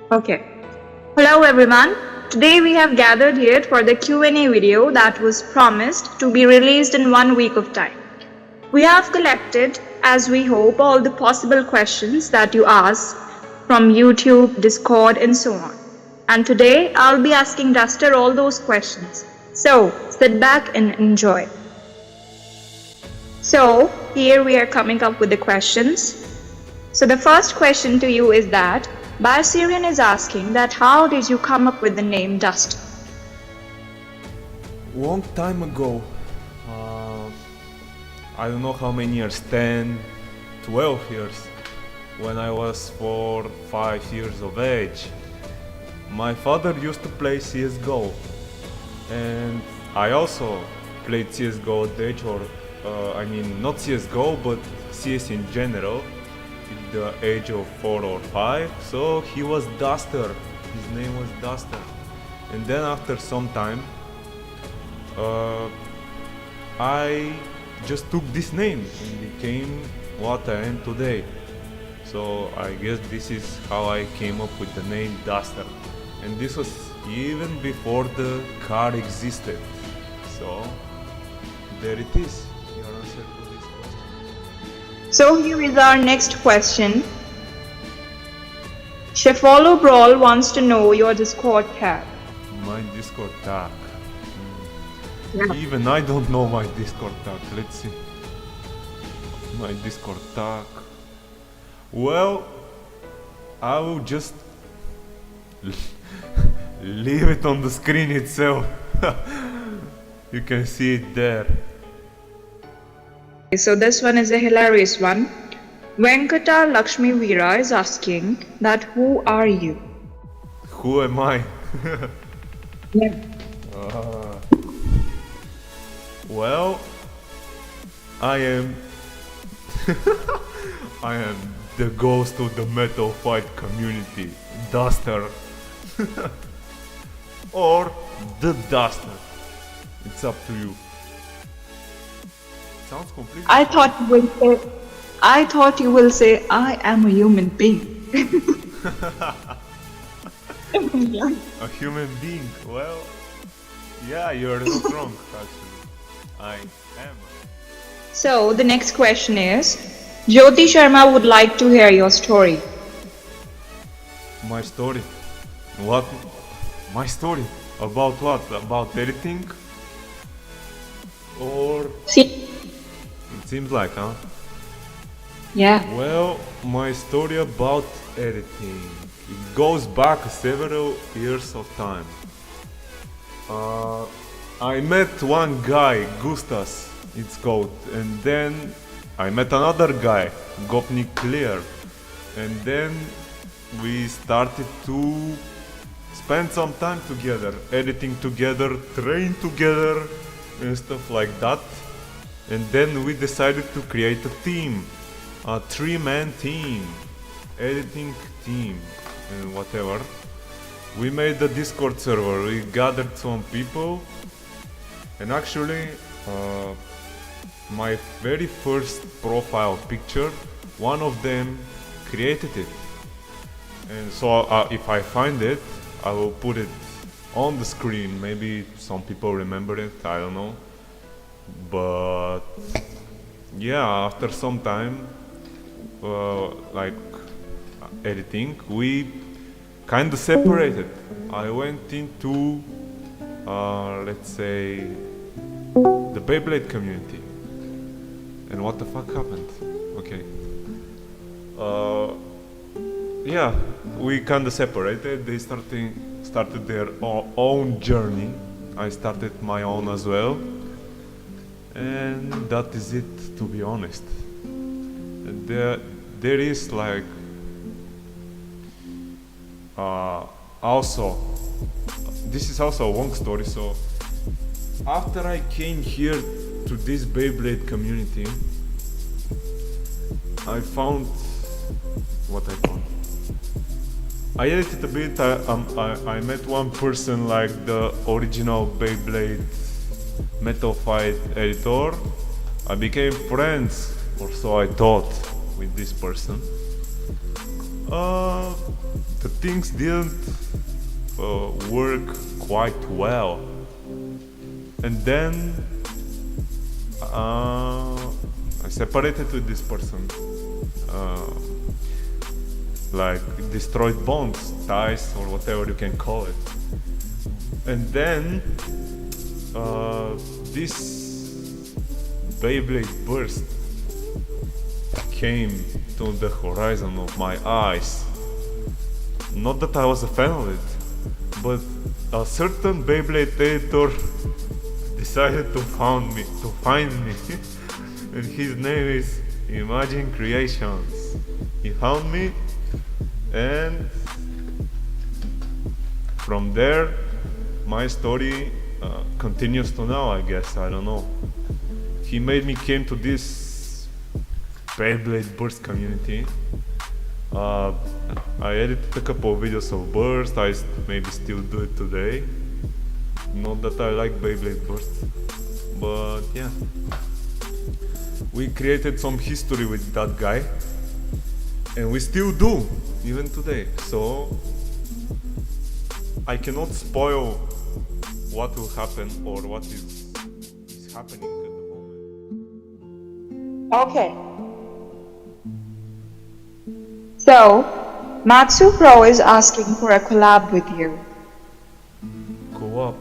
Okay. Hello everyone. Today we have gathered here for the Q&A video that was promised to be released in 1 week of time. We have collected, as we hope, all the possible questions that you ask from YouTube, Discord, and so on. And today I'll be asking Duster all those questions. So sit back and enjoy. So here we are coming up with the questions. So the first question to you is that Syrian is asking that how did you come up with the name Duster? Long time ago, I don't know how many years, 10, 12 years, when I was 4, 5 years of age, my father used to play CSGO, and I also played CSGO at the age, not CSGO, but CS in general, at the age of 4 or 5, so he was Duster, his name was Duster. And then after some time, I just took this name and became what I am today. So I guess this is how I came up with the name Duster. And this was even before the car existed. So there it is, your answer to this question. So here is our next question. Chefolo Brawl wants to know your Discord tag. My Discord tag. Yeah. Even I don't know my Discord tag. Let's see. My Discord tag. Well, I will just leave it on the screen itself. You can see it there. So this one is a hilarious one. Venkata Lakshmi Veera is asking that who are you? Who am I? Yeah. Well, I am I am the ghost of the metal fight community, Duster. Or the Duster. It's up to you. Sounds completely I thought you will say I am a human being. Yeah. a human being. Well, yeah, you're not wrong actually. I am. So the next question is, Jyoti Sharma would like to hear your story. My story. What? My story? About what? About editing? Or See? it seems like, huh? Yeah. Well, my story about editing. It goes back several years of time. I met one guy, Gustas, it's called, and then I met another guy, Gopnik Clear, and then we started to spend some time together, editing together, train together, and stuff like that. And then we decided to create a team, a 3-man team, editing team, and whatever. We made the Discord server, we gathered some people, and actually my very first profile picture, one of them created it. And so if I find it, I will put it on the screen. Maybe some people remember it, I don't know. But yeah, after some time, like editing, we kind of separated. I went into, let's say, the Beyblade community. And what the fuck happened? Okay. Yeah, we kind of separated. They started their own journey. I started my own as well. And that is it, to be honest. There is like also, this is also a long story. So after I came here to this Beyblade community, I found what I found. I edited a bit. I met one person, like the original Beyblade Metal Fight editor. I became friends, or so I thought, with this person. The things didn't work quite well. And then I separated with this person, like destroyed bonds, ties, or whatever you can call it. And then this Beyblade burst came to the horizon of my eyes. Not that I was a fan of it, but a certain Beyblade editor decided to find me, and his name is Imagine Creations. He found me, and from there my story continues to now, I guess. I don't know. He made me came to this Beyblade burst community. I edited a couple of videos of burst. I maybe still do it today. Not that I like Beyblade burst, but yeah. We created some history with that guy, and we still do, even today. So I cannot spoil what will happen or what is happening at the moment. Okay. So, Matsu Pro is asking for a collab with you. Co-op.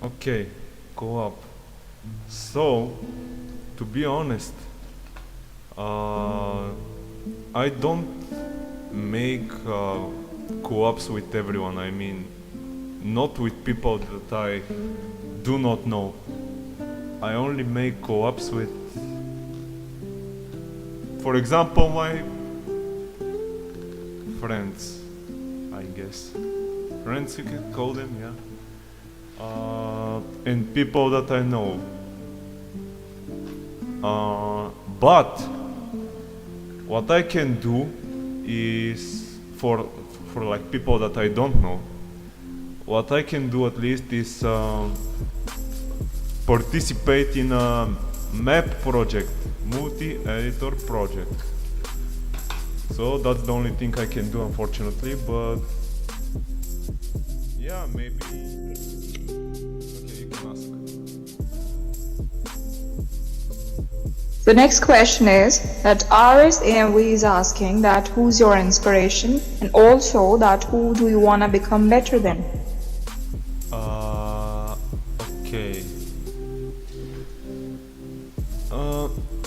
Okay, co-op. So, to be honest, I don't make co-ops with everyone. I mean, not with people that I do not know. I only make co-ops with, for example, my friends, I guess. Friends, you can call them, yeah. And people that I know. But what I can do is for like people that I don't know. What I can do at least is participate in a map project, multi-editor project. So that's the only thing I can do, unfortunately, but yeah, maybe. Okay, you can ask. The next question is that RSAMV is asking that who's your inspiration, and also that who do you want to become better than? Okay.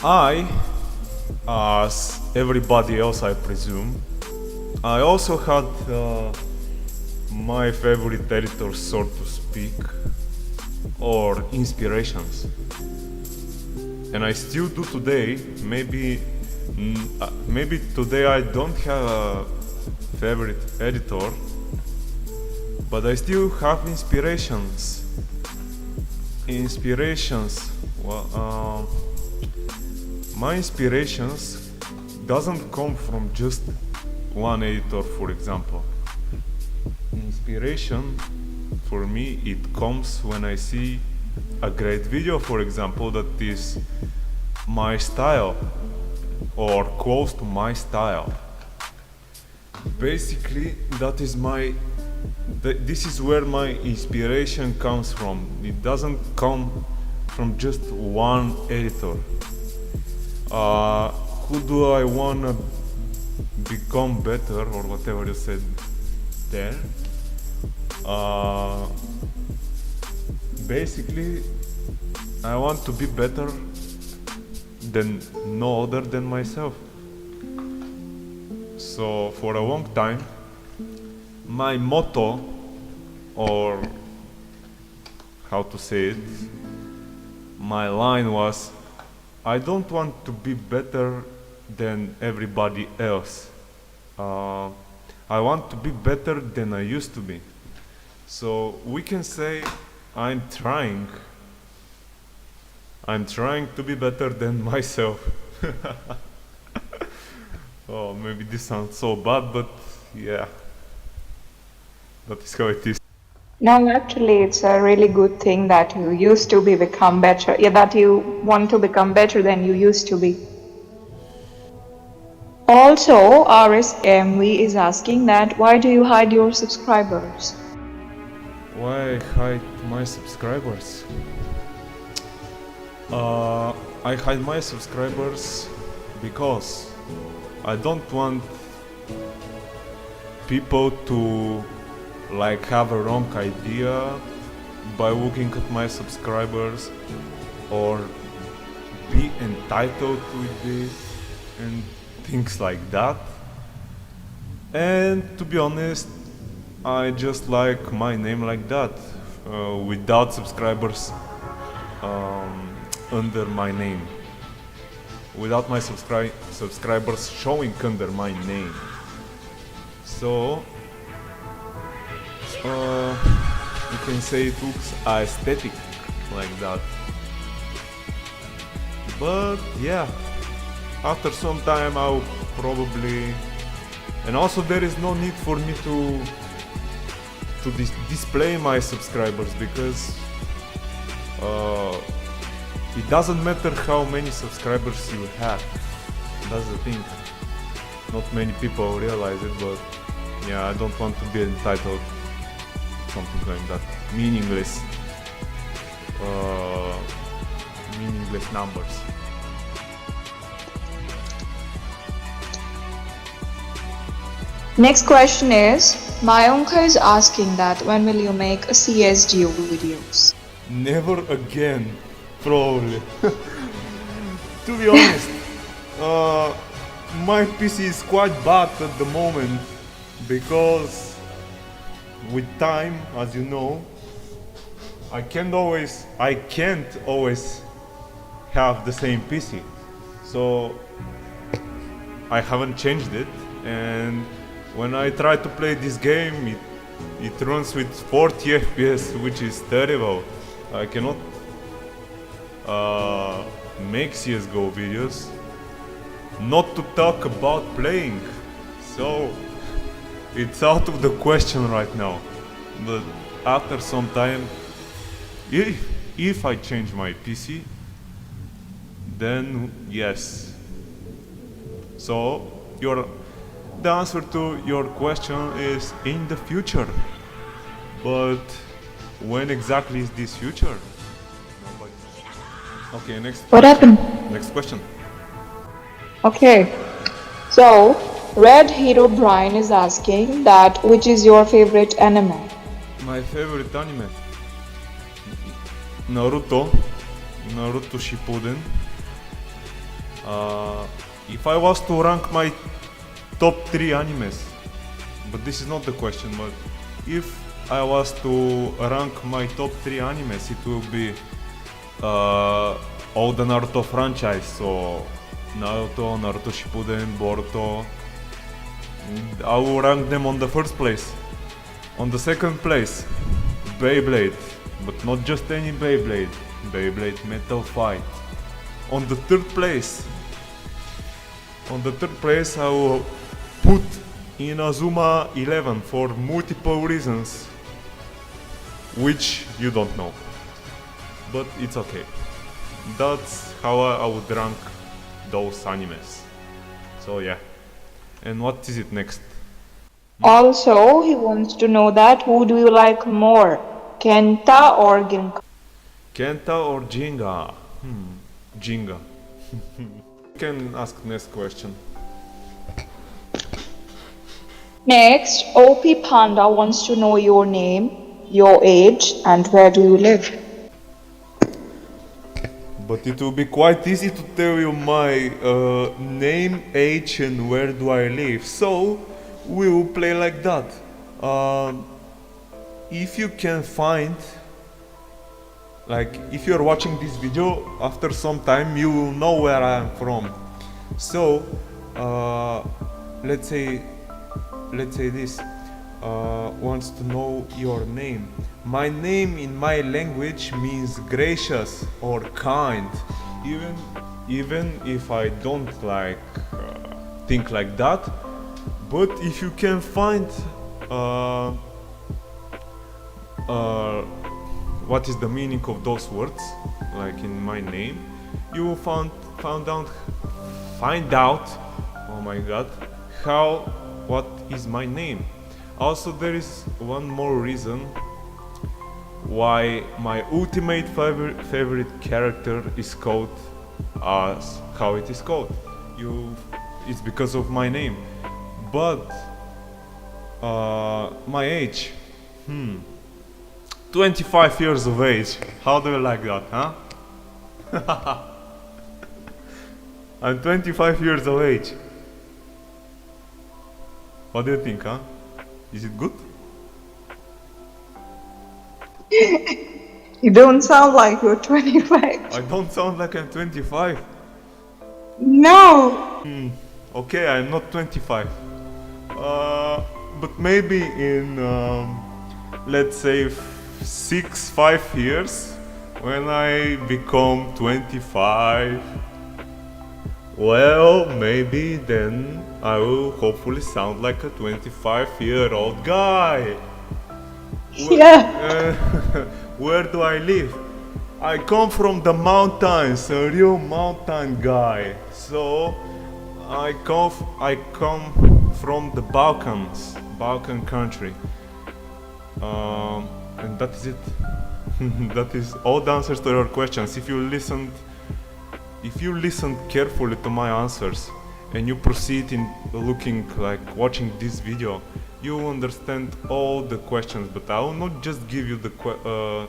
I, as everybody else I presume, I also had my favorite editors, so to speak, or inspirations. And I still do today. Maybe today I don't have a favorite editor, but I still have inspirations. Well, my inspirations doesn't come from just one editor, for example. Inspiration for me, it comes when I see a great video, for example, that is my style or close to my style. Basically, that is this is where my inspiration comes from. It doesn't come from just one editor. Who do I wanna become better, or whatever you said there? Basically, I want to be better than no other than myself. So for a long time, my motto, or how to say it, my line was, I don't want to be better than everybody else. I want to be better than I used to be. So we can say I'm trying to be better than myself. Oh, maybe this sounds so bad, but yeah, that is how it is. No, actually, it's a really good thing that you used to become better. Yeah, that you want to become better than you used to be. Also, RSMV is asking that why do you hide your subscribers? Why I hide my subscribers? I hide my subscribers because I don't want people to like have a wrong idea by looking at my subscribers or be entitled to this and things like that. And to be honest, I just like my name like that, without subscribers under my name, without my subscribers showing under my name. So you can say it looks aesthetic like that. But yeah, after some time I'll probably, and also there is no need for me to display my subscribers because it doesn't matter how many subscribers you have. That's the thing. Not many people realize it, but yeah, I don't want to be entitled to something like that. Meaningless numbers. Next question is, Mayunka is asking that when will you make a CSGO videos? Never again, probably. To be honest, my PC is quite bad at the moment because with time, as you know, I can't always have the same PC. So I haven't changed it, and when I try to play this game, it runs with 40 FPS, which is terrible. I cannot make CSGO videos, not to talk about playing. So it's out of the question right now. But after some time, if I change my PC, then yes. So the answer to your question is in the future. But when exactly is this future? Nobody. Okay, What happened? Next question. Okay, so Red Hero Brian is asking that which is your favorite anime? My favorite anime? Naruto Shippuden. If I was to rank my top 3 animes, but this is not the question, but if I was to rank my top 3 animes, it will be all the Naruto franchise, so Naruto Shippuden, Boruto. I will rank them on the first place. On the second place, Beyblade, but not just any Beyblade Metal Fight. On the third place, I will put Inazuma 11 for multiple reasons, which you don't know, but it's okay. That's how I would rank those animes. So yeah. And what is it next? Also, he wants to know that who do you like more, Kenta or Ginka? Kenta or Jinga? Jinga. You can ask next question. Next, OP Panda wants to know your name, your age, and where do you live? But it will be quite easy to tell you my name, age, and where do I live. So we will play like that. If you can find, like, if you're watching this video, after some time you will know where I am from. So let's say this wants to know your name. My name in my language means gracious or kind, even if I don't like think like that. But if you can find what is the meaning of those words, like in my name, you will find out Oh my god. How? What is my name? Also, there is one more reason why my ultimate favorite character is called as how it is called. It's because of my name. But my age, 25 years of age. How do you like that, huh? I'm 25 years of age. What do you think, huh? Is it good? You don't sound like you're 25. I don't sound like I'm 25. No. Okay, I'm not 25. But maybe in, let's say, 5 years, when I become 25, well, maybe then I will hopefully sound like a 25-year-old guy. Yeah. Where do I live? I come from the mountains, a real mountain guy. So I come from the Balkans, Balkan country, and that is it. That is all the answers to your questions. If you listen carefully to my answers and you proceed in watching this video, you will understand all the questions. But I will not just give you the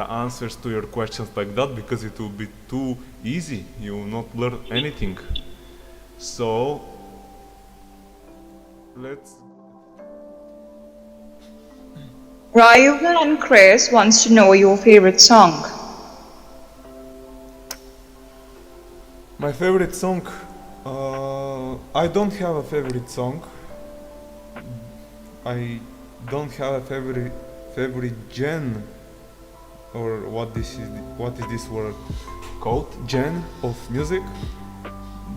answers to your questions like that, because it will be too easy. You will not learn anything. So let's. Ryugan and Chris wants to know your favorite song. My favorite song. I don't have a favorite song. I don't have a favorite genre, or what is this word called? Genre of music.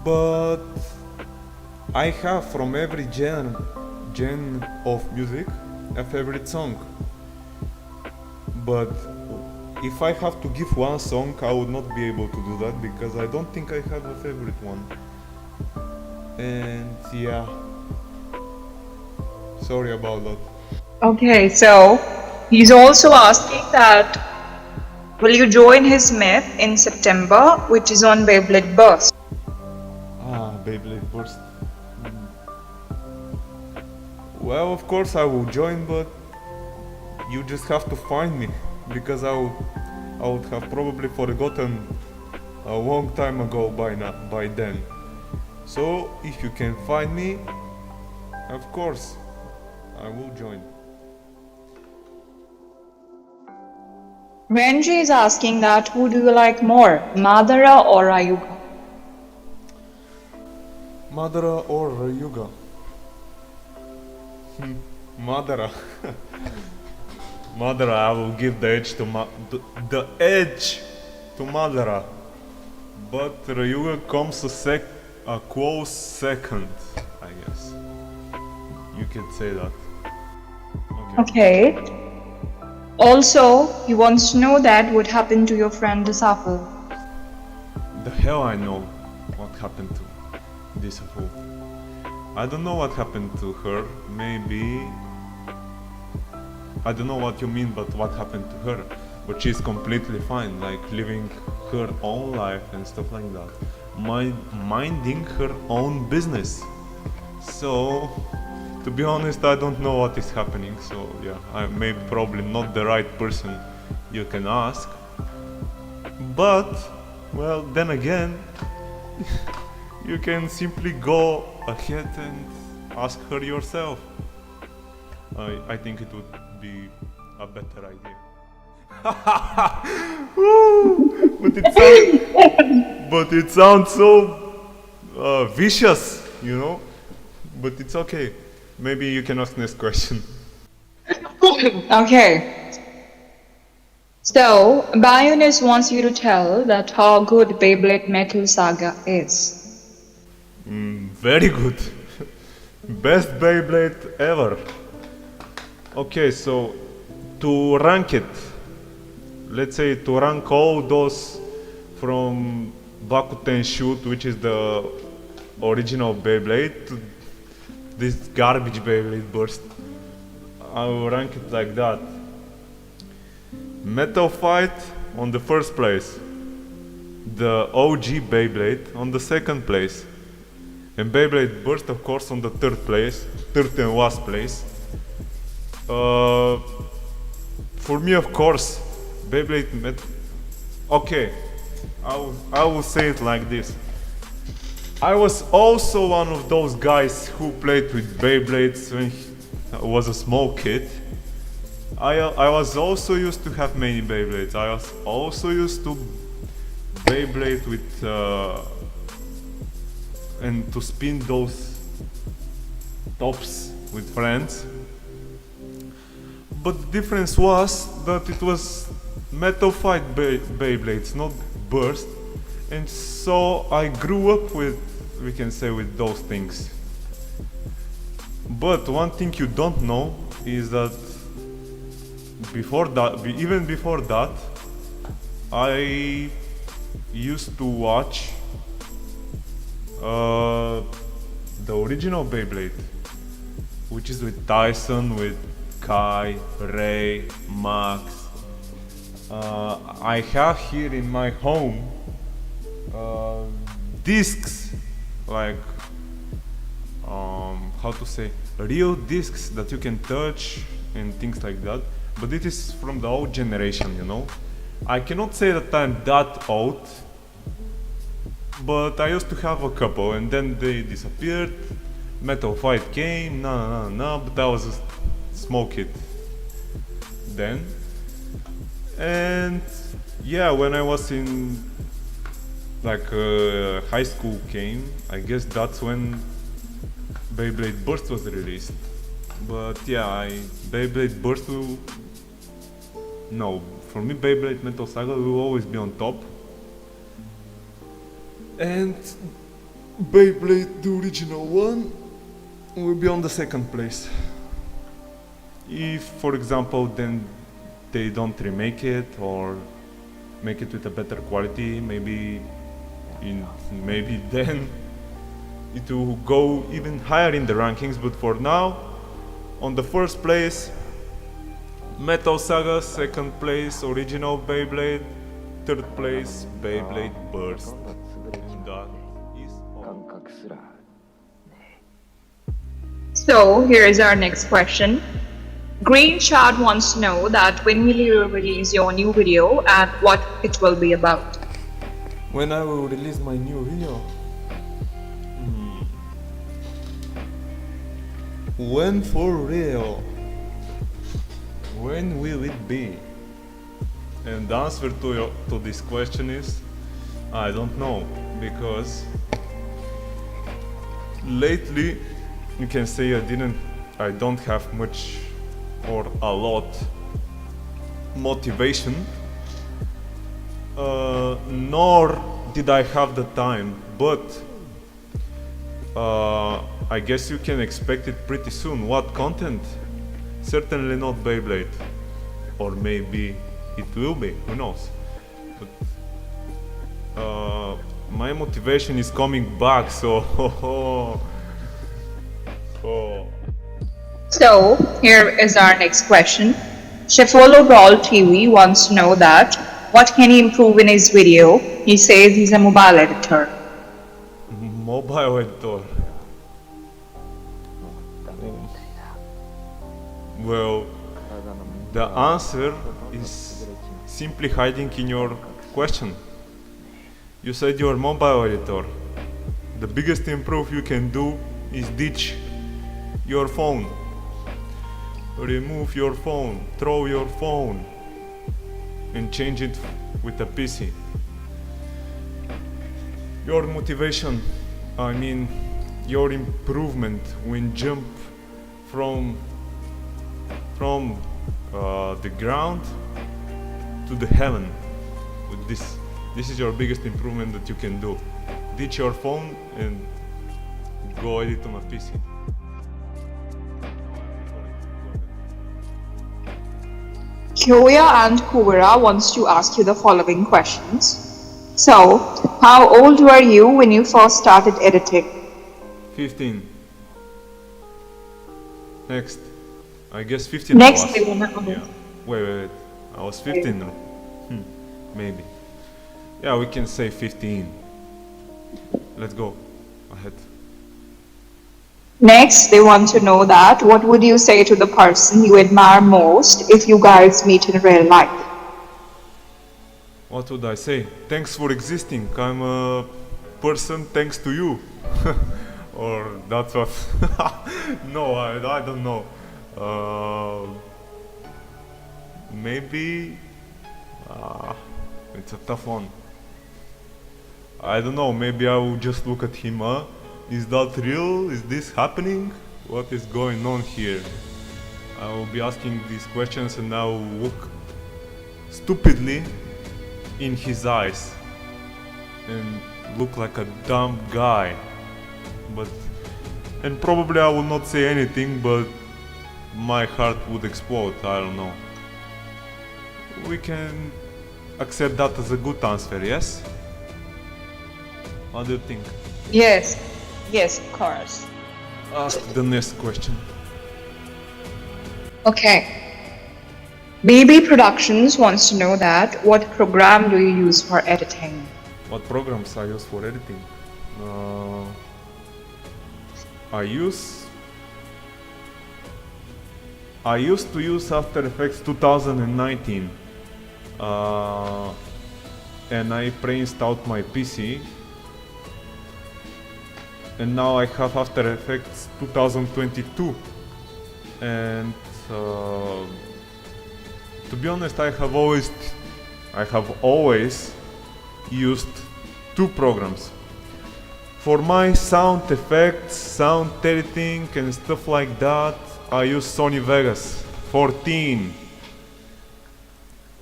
But I have from every genre of music a favorite song. But if I have to give one song, I would not be able to do that, because I don't think I have a favorite one. And yeah, sorry about that. Okay, so he's also asking that will you join his myth in September, which is on Beyblade Burst? Beyblade Burst. Well, of course I will join, but you just have to find me, because I would have probably forgotten a long time ago by then. So if you can find me, of course I will join. Renji is asking that who do you like more, Madara or Ryuga? Madara or Ryuga? Madara. Madara, I will give the edge to Madara, but Ryuga comes a close second, I guess. You can say that. Okay. Also, he wants to know that what happened to your friend Disafel. The hell I know what happened to Disafel. I don't know what happened to her. Maybe I don't know what you mean, but what happened to her? But she's completely fine, like living her own life and stuff like that, minding her own business. So, to be honest, I don't know what is happening. So yeah, I'm maybe probably not the right person you can ask. But well, then again, you can simply go ahead and ask her yourself. I think it would be a better idea. But it sounds so vicious, you know. But it's okay. Maybe you can ask next question. Okay. So, Bionis wants you to tell that how good Beyblade Metal Saga is. Very good. Best Beyblade ever. Okay, so to rank it, let's say to rank all those from Bakuten Shoot, which is the original Beyblade to this garbage Beyblade burst. I will rank it like that. Metal Fight on the first place. The OG Beyblade on the second place. And Beyblade Burst, of course, on the third and last place. For me, of course, okay, I will say it like this. I was also one of those guys who played with Beyblades when I was a small kid. I was also used to have many Beyblades. I was also used to Beyblade with and to spin those tops with friends. But the difference was that it was Metal Fight Beyblades, not Burst. And so I grew up with, we can say, with those things. But one thing you don't know is that even before that, I used to watch the original Beyblade, which is with Tyson, with Kai, Ray, Max. I have here in my home discs, like how to say, real discs that you can touch and things like that. But it is from the old generation, you know. I cannot say that I'm that old, but I used to have a couple, and then they disappeared. Metal Fight came, but I was a small kid then. And yeah, when I was in high school came, I guess that's when Beyblade Burst was released. But yeah, Beyblade Burst for me Beyblade Metal Saga will always be on top. And Beyblade, the original one, will be on the second place. If, for example, then they don't remake it or make it with a better quality, maybe then it will go even higher in the rankings. But for now, on the first place, Metal Saga, second place, original Beyblade, third place, Beyblade Burst. And that is all. So here is our next question. Green Shard wants to know that when will you release your new video and what it will be about. When I will release my new video? When for real? When will it be? And the answer to this question is, I don't know, because lately you can say I don't have much or a lot motivation, nor did I have the time, but I guess you can expect it pretty soon. What content? Certainly not Beyblade, or maybe it will be, who knows. But my motivation is coming back, so So here is our next question. Chefolo Brawl TV wants to know that what can he improve in his video. He says he's a mobile editor. Mobile editor. Well, the answer is simply hiding in your question. You said you're a mobile editor. The biggest improve you can do is ditch your phone. Remove your phone, throw your phone, and change it with a PC. Your motivation, your improvement when jump from the ground to the heaven. With this is your biggest improvement that you can do. Ditch your phone and go edit on a PC. Kyoya and Kuvera wants to ask you the following questions. So, how old were you when you first started editing? 15. Next. I guess 15 I Next, was. they wanna. Yeah. Wait. I was 15. Maybe. Yeah, we can say 15. Let's go. Ahead. Next, they want to know that what would you say to the person you admire most if you guys meet in real life? What would I say? Thanks for existing. I'm a person thanks to you. Or that's what. No, I don't know. Maybe. It's a tough one. I don't know. Maybe I will just look at him. Is that real? Is this happening? What is going on here? I will be asking these questions and I will look stupidly in his eyes and look like a dumb guy. And probably I will not say anything, but my heart would explode. I don't know. We can accept that as a good answer, yes? What do you think? Yes, of course. Ask the next question. Okay. BB Productions wants to know that what program do you use for editing? What programs I use for editing? I used to use After Effects 2019 and I pre-installed my PC and now I have After Effects 2022 and to be honest I have always used two programs. For my sound effects, sound editing and stuff like that, I use Sony Vegas 14.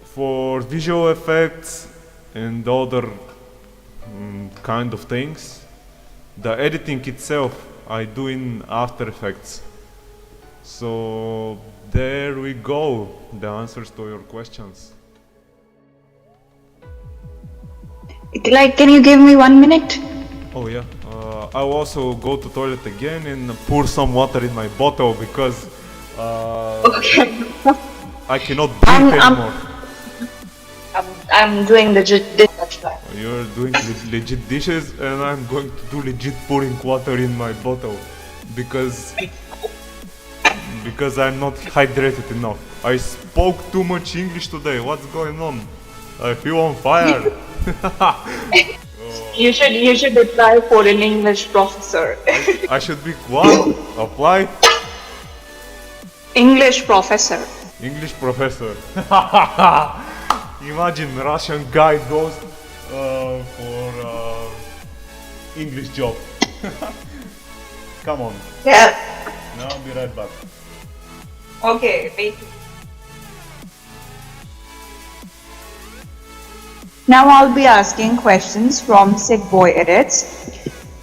For visual effects and other kind of things, the editing itself I do in After Effects. So there we go, the answers to your questions. Like, can you give me 1 minute? Oh yeah, I'll also go to toilet again and pour some water in my bottle because Okay. I cannot breathe anymore. I'm doing legit dish, that's why. You're doing legit dishes and I'm going to do legit pouring water in my bottle because I'm not hydrated enough. I spoke too much English today. What's going on? I feel on fire. You should apply for an English professor. I should be what? Apply? English professor. English professor. Imagine Russian guy goes for English job. Come on. Yeah. Now I'll be right back. Okay, wait. Now I'll be asking questions from Sick Boy Edits.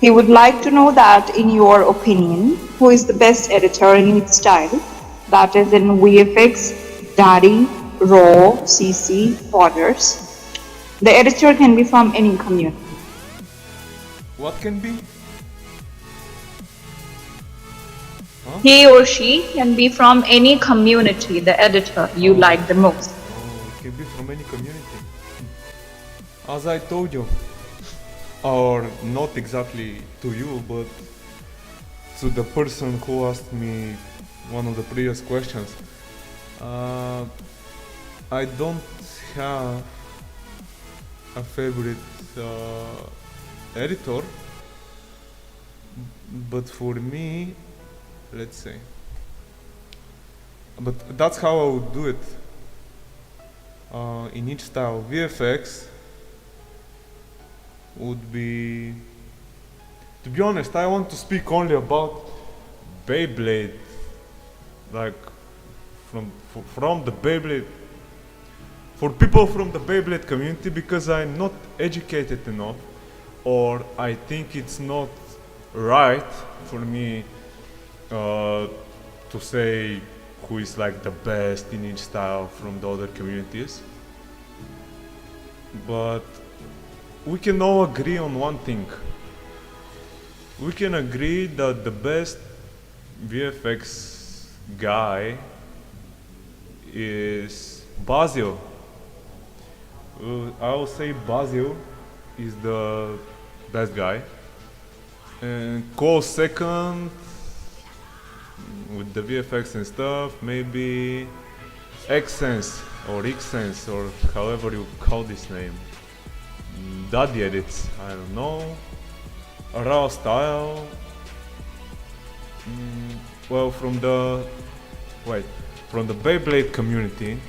He would like to know that, in your opinion, who is the best editor in each style? That is in VFX, Daddy, Raw, CC, Borders. The editor can be from any community. What can be? He or she can be from any community, the editor you like the most. Oh, it can be from any community. As I told you, or not exactly to you, but to the person who asked me one of the previous questions, I don't have a favorite editor, but for me, let's say, but that's how I would do it in each style. VFX would be, to be honest, I want to speak only about Beyblade, like from the Beyblade, for people from the Beyblade community, because I'm not educated enough, or I think it's not right for me to say who is like the best in each style from the other communities. But we can all agree on one thing. we can agree that the best VFX guy is Basil. I will say Basil is the best guy. And close second with the VFX and stuff, maybe Xsense or Xsense or however you call this name. Daddy edits, I don't know. Raw style. Well, from the Beyblade community,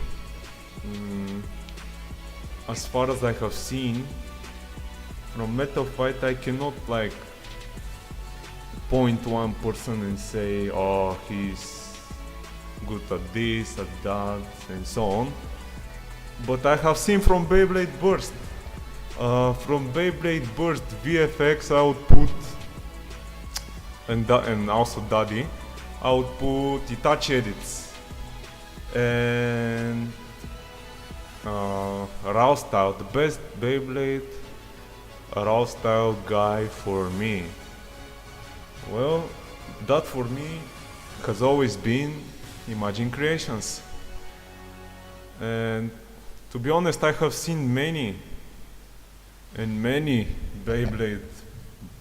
as far as I have seen, from Metal Fight I cannot like point one person and say, oh, he's good at this, at that, and so on. But I have seen from Beyblade Burst. From Beyblade Burst VFX I would put, and also Daddy, I would put Itachi edits. And Raw style, the best Beyblade Raw style guy for me. Well, that for me has always been Imagine Creations. And to be honest, I have seen many Beyblade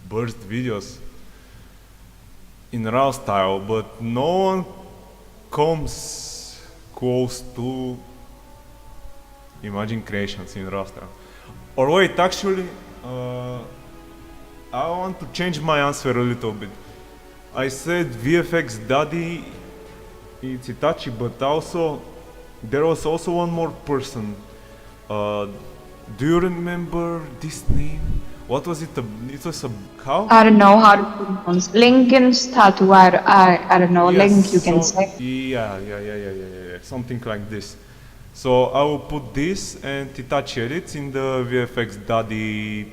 Burst videos in Raw style, but no one comes close to Imagine Creations in Raw style. Or wait, actually, I want to change my answer a little bit. I said VFX Daddy, it's Itachi, but also there was also one more person. Do you remember this name? What was it? It was a cow? I don't know how to pronounce Lincoln's tattoo. I don't know. Yes, Link, you can say. Yeah, something like this. So I will put this and Itachi edits in the VFX Daddy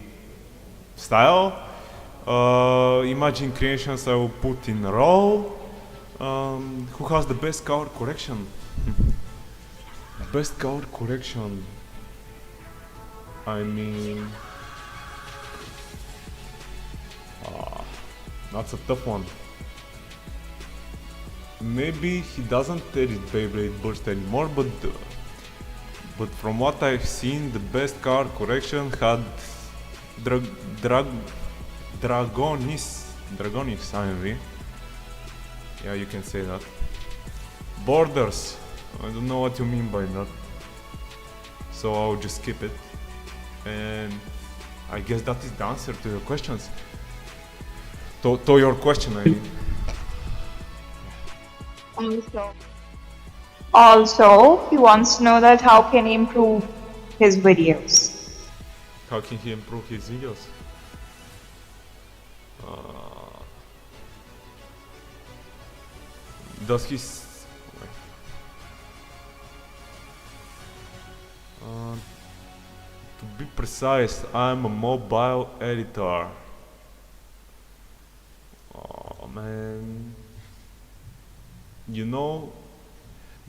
style. Imagine Creations I will put in Raw. Who has the best color correction? Best color correction. I mean, that's a tough one. Maybe he doesn't edit Beyblade Burst anymore, but from what I've seen, the best color correction had Dragonis IMV. Yeah, you can say that. Borders. I don't know what you mean by that. So I'll just skip it. And I guess that is the answer to your questions. To your question, I mean. Also, he wants to know that how can he improve his videos. How can he improve his videos? Does he... to be precise, I'm a mobile editor. Oh man. You know,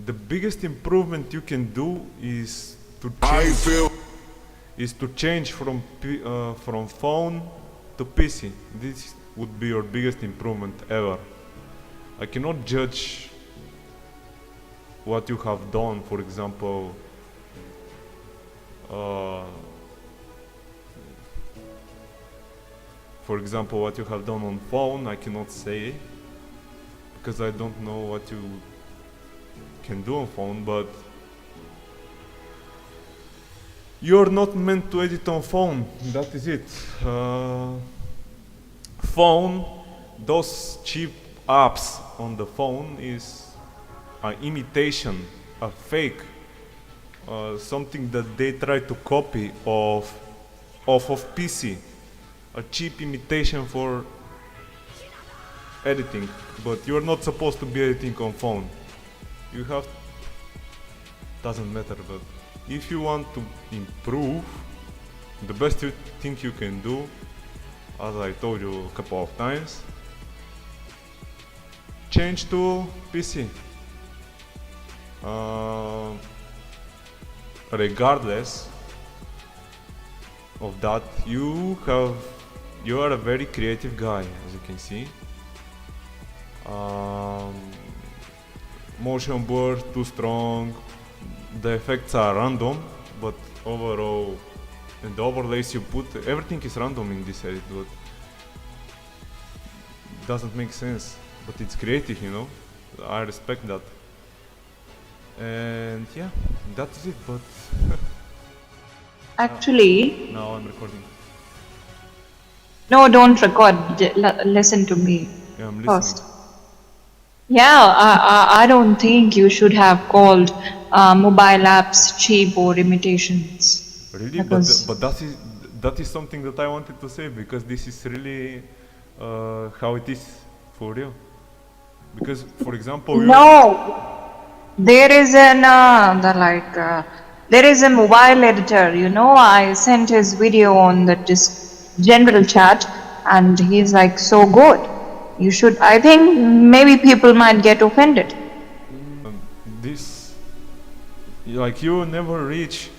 the biggest improvement you can do is to change from phone to PC. This would be your biggest improvement ever. I cannot judge what you have done, for example, what you have done on phone. I cannot say because I don't know what you can do on phone, but you're not meant to edit on phone, that is it. Phone, those cheap apps on the phone is an imitation, a fake, something that they try to copy off of PC, a cheap imitation for editing, but you're not supposed to be editing on phone. You have, doesn't matter, but if you want to improve, the best thing you can do, as I told you a couple of times, change to PC. Regardless of that, you have you are a very creative guy, as you can see. Um, Motion blur too strong. The effects are random, but overall, and the overlays you put, everything is random in this edit, but doesn't make sense. But it's creative, you know. I respect that. And yeah, that's it. But Actually, now I'm recording. no, don't record. Listen to me Yeah, I'm listening. first. Yeah, I don't think you should have called mobile apps cheap or imitations. Really, Because but that is something that I wanted to say, because this is really how it is for real. Because, for example, no, there is there is a mobile editor. You know, I sent his video on the general chat, and he's like so good. You should. I think maybe people might get offended. this, like, you never reach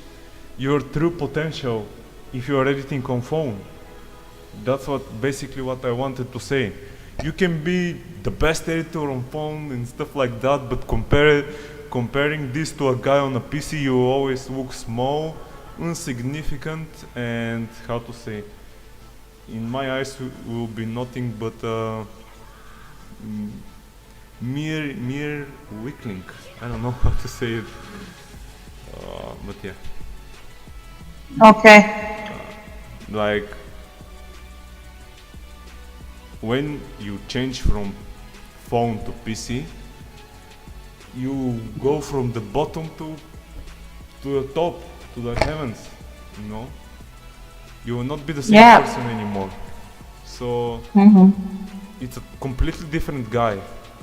your true potential if you are editing on phone. That's basically what I wanted to say. You can be the best editor on phone and stuff like that, but comparing this to a guy on a PC, you always look small, insignificant, and how to say, in my eyes will be nothing but mere weakling. I don't know how to say it, but yeah, Okay. like, when you change from phone to PC, you go from the bottom to the top, to the heavens, you know? You will not be the same Yeah. person anymore. So it's a completely different guy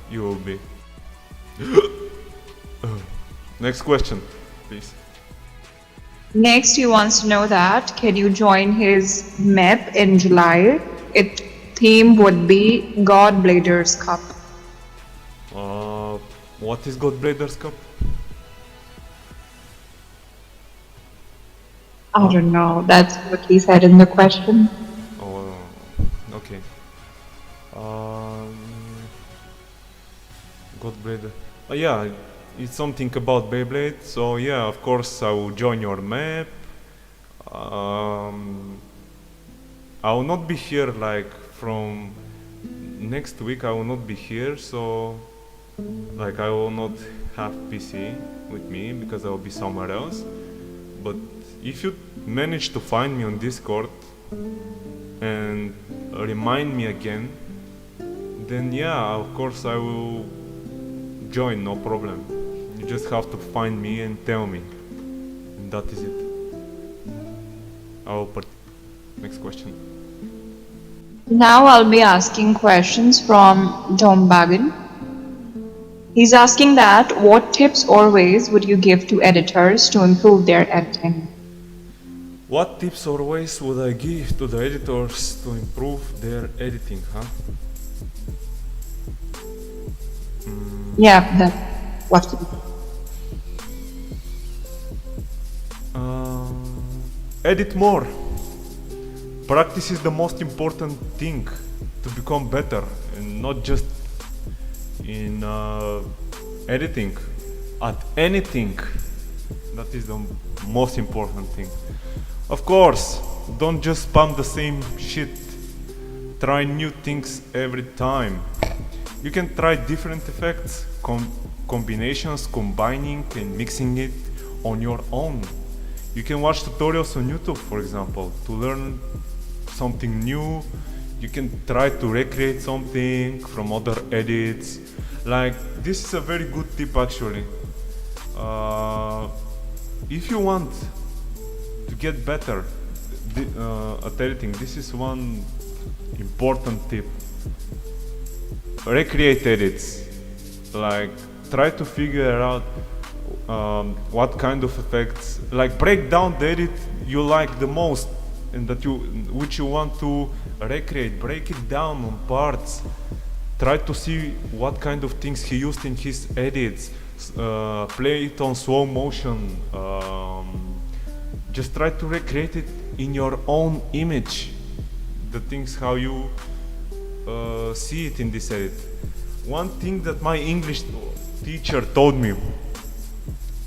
you will be. Next question, please. Next, he wants to know that can you join his MEP in July? Its theme would be God Bladers Cup. What is God Bladers Cup? I don't know. That's what he said in the question. Oh, okay. God Blader. Yeah, it's something about Beyblade. So yeah, of course I will join your map. I will not be here like from next week. I will not be here, so like I will not have PC with me because I will be somewhere else. But if you manage to find me on Discord and remind me again, then yeah, of course I will join, no problem. You just have to find me and tell me, and that is it. I will next question. Now I'll be asking questions from Tom Bagan. He's asking that what tips or ways would you give to editors to improve their editing? What tips or ways would I give to the editors to improve their editing, huh? Yeah, that what? Edit more. Practice is the most important thing to become better, and not just in editing, at anything. That is the most important thing. Of course, don't just spam the same shit. Try new things every time. You can try different effects, combinations, combining and mixing it on your own. You can watch tutorials on YouTube, for example, to learn something new. You can try to recreate something from other edits. Like, this is a very good tip actually. If you want to get better at editing, this is one important tip. Recreate edits. Like, try to figure out what kind of effects, like, break down the edit you like the most and which you want to recreate. Break it down on parts. Try to see what kind of things he used in his edits. Play it on slow motion. Just try to recreate it in your own image. the things how you see it in this edit. One thing that my English teacher told me,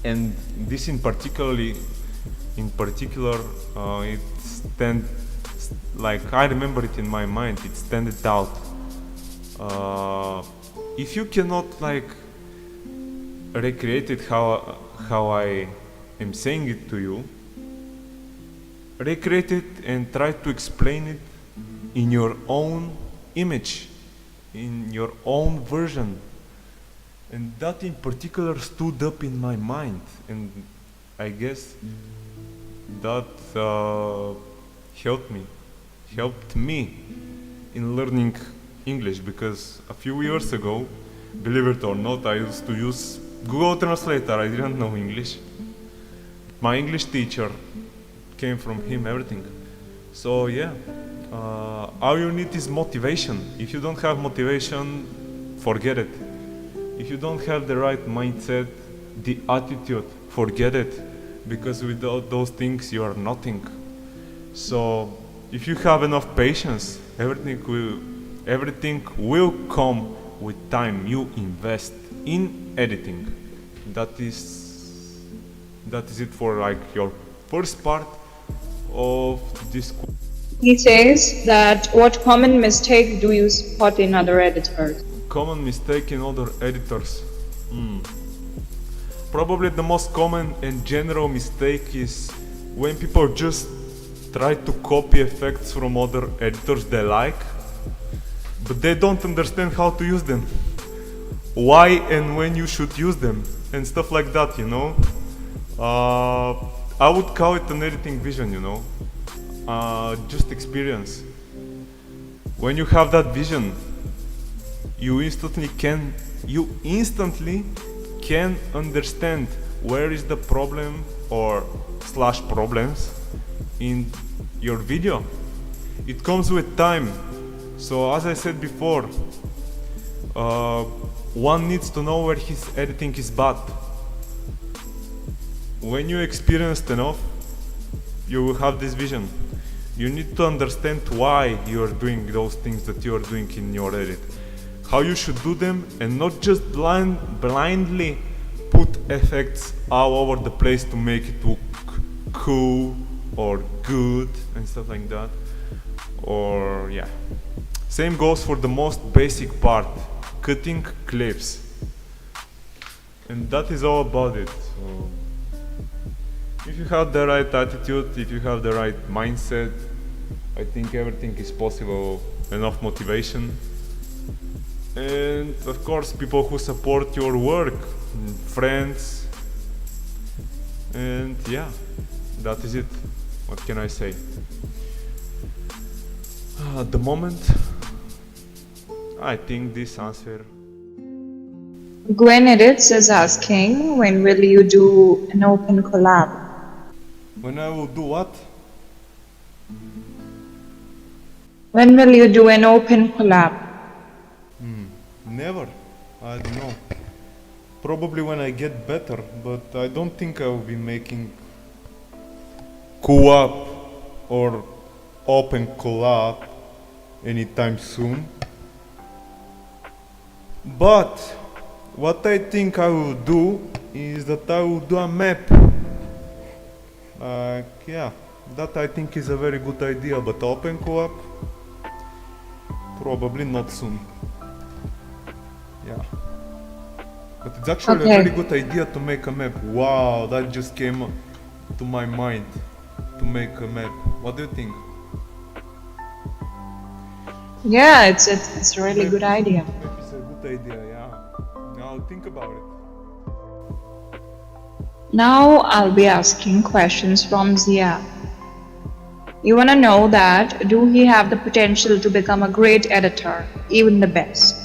and this in particular, it stand like I remember it in my mind. It standed out. If you cannot like recreate it how I am saying it to you, recreate it and try to explain it in your own image, in your own version. And that in particular stood up in my mind, and I guess that helped me in learning English, because a few years ago, believe it or not, I used to use Google Translator. I didn't know English. My English teacher came from him, everything. So yeah, all you need is motivation. If you don't have motivation, forget it. If you don't have the right mindset, the attitude, forget it. Because without those things, you are nothing. So if you have enough patience, everything will come with time you invest in editing. That is it for like your first part of this. He says that what common mistake do you spot in other editors? Common mistake in other editors. Probably the most common and general mistake is when people just try to copy effects from other editors they like, but they don't understand how to use them, why and when you should use them, and stuff like that, you know. I would call it an editing vision, you know, just experience. When you have that vision, you instantly can understand where is the problem or slash problems in your video. It comes with time. So as I said before, one needs to know where his editing is bad. When you experienced enough, you will have this vision. You need to understand why you are doing those things that you are doing in your edit, how you should do them, and not just blindly put effects all over the place to make it look cool or good and stuff like that. Or yeah, same goes for the most basic part, cutting clips, and that is all about it. So if you have the right attitude, if you have the right mindset, I think everything is possible. Enough motivation, and of course people who support your work, friends, and yeah, that is it. What can I say? At the moment, I think this answer. Gwen Edits is asking, when will you do an open collab? When I will do what? When will you do an open collab? Never. I don't know. Probably when I get better, but I don't think I will be making co-op or open collab anytime soon. But what I think I will do is that I will do a map. Yeah, that I think is a very good idea, but open co-op, probably not soon. Yeah. But it's actually a very good idea to make a map. Wow, that just came to my mind, to make a map. What do you think? Yeah, it's a really good idea. Map is a good idea, yeah. Now think about it. Now I'll be asking questions from Zia. You want to know that, do he have the potential to become a great editor, even the best?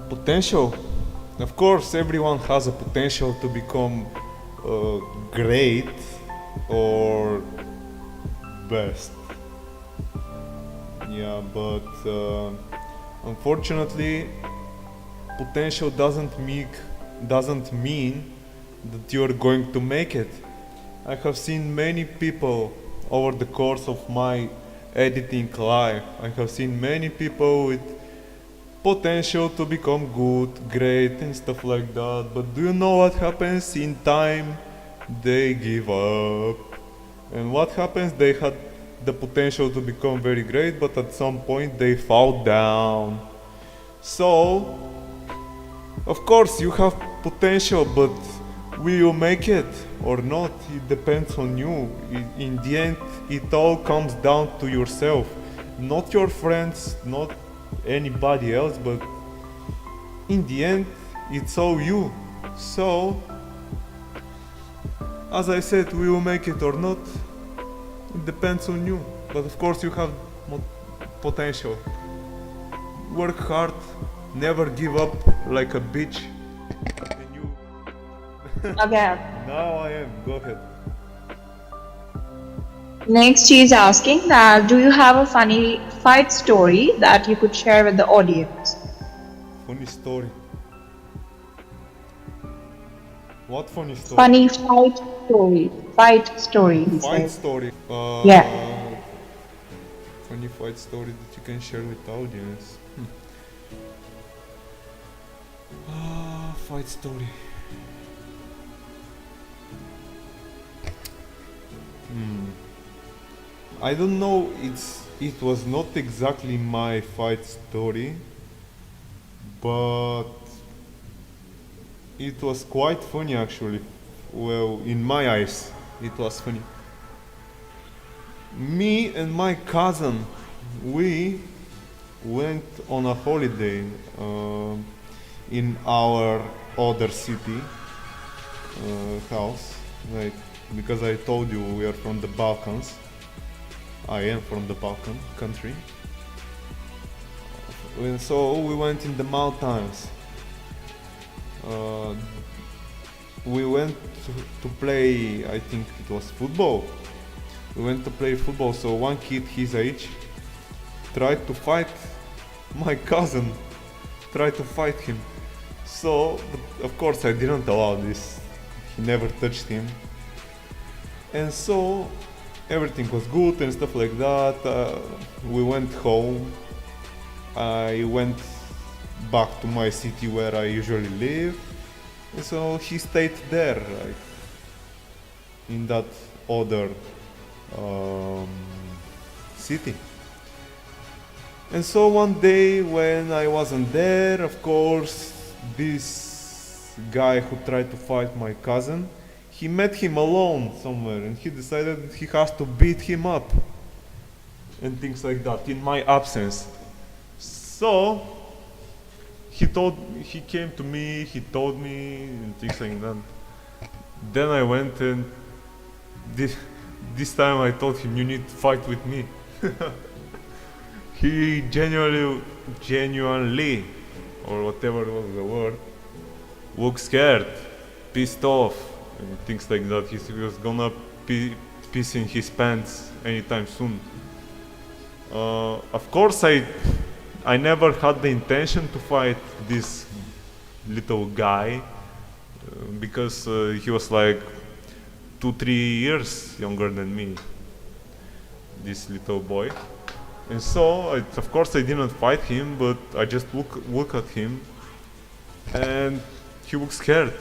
Potential? Of course, everyone has a potential to become great or best. Yeah, but unfortunately, potential doesn't mean that you're going to make it. I have seen many people over the course of my editing life. I have seen many people with potential to become good, great, and stuff like that. But do you know what happens in time? They give up. And what happens? They had the potential to become very great, but at some point they fall down. So, of course, you have potential, but will you make it or not? It depends on you. In the end, it all comes down to yourself. Not your friends, not anybody else, but in the end, it's all you. So, as I said, will you make it or not? It depends on you. But of course, you have potential. Work hard, never give up like a bitch. And you. Again. Now I am. Go ahead. Next, she is asking that do you have a funny fight story that you could share with the audience? Funny story. What funny story? Funny fight story. Fight story, he Fight says. story. Yeah. Funny fight story that you can share with the audience. Fight story. I don't know. It was not exactly my fight story, but it was quite funny actually. Well, in my eyes, it was funny. Me and my cousin, we went on a holiday in our other city house, like because I told you we are from the Balkans. I am from the Balkan country. And so we went in the mountains. We went to play, I think it was football. We went to play football, so one kid his age tried to fight my cousin, tried to fight him. So, but of course I didn't allow this. He never touched him. And so everything was good and stuff like that. We went home. I went back to my city where I usually live. And so he stayed there, like, in that other city. And so one day when I wasn't there, of course, this guy who tried to fight my cousin, he met him alone somewhere and he decided he has to beat him up and things like that in my absence. So he came to me, he told me and things like that. Then I went and this time I told him, you need to fight with me. He genuinely, or whatever was the word, looked scared, pissed off, and things like that. He was gonna piss in his pants anytime soon. Of course, I never had the intention to fight this little guy because he was like 2-3 years younger than me, this little boy. And so, of course, I didn't fight him, but I just look at him, and he looked scared.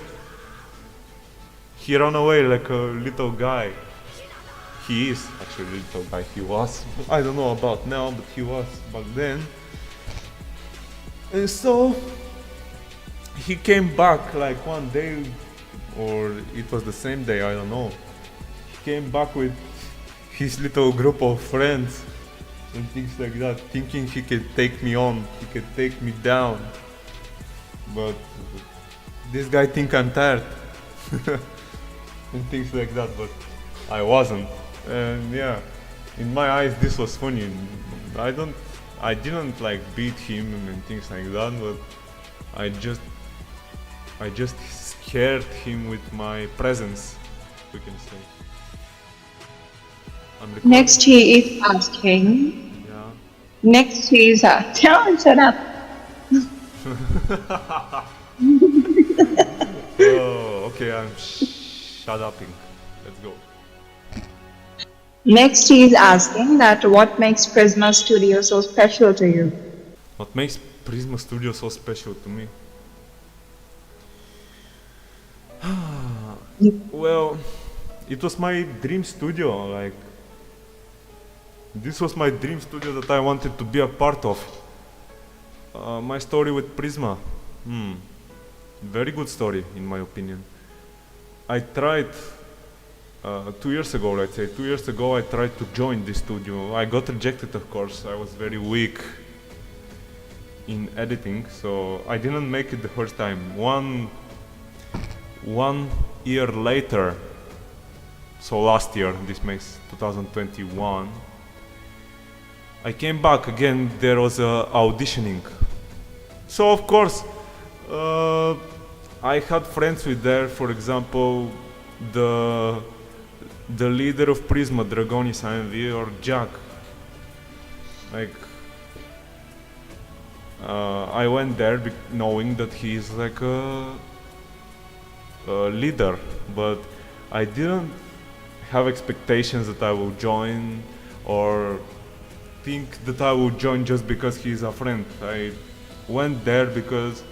He ran away like a little guy. He is actually a little guy. He was. I don't know about now, but he was back then. And so he came back like one day, or it was the same day. I don't know. He came back with his little group of friends and things like that, thinking he could take me on, he could take me down. But this guy think I'm tired and things like that, but I wasn't. And yeah, in my eyes this was funny. I didn't like beat him and things like that, but I just scared him with my presence, we can say. Next, he is asking. Yeah. Next, he is tell him shut up. Oh, okay, I'm shut upping. Let's go. Next, he is asking that what makes Prisma Studio so special to you? What makes Prisma Studio so special to me? Well, it was my dream studio. Like, this was my dream studio that I wanted to be a part of. My story with Prisma. Very good story, in my opinion. I tried 2 years ago, let's say. 2 years ago, I tried to join this studio. I got rejected, of course. I was very weak in editing, so I didn't make it the first time. One year later, so last year, this makes 2021, I came back again. There was auditioning. So of course, I had friends with there. For example, the leader of Prisma, Dragonis AMV, or Jack. Like, I went there knowing that he is like a leader, but I didn't have expectations that I will join or think that I will join just because he is a friend. I went there because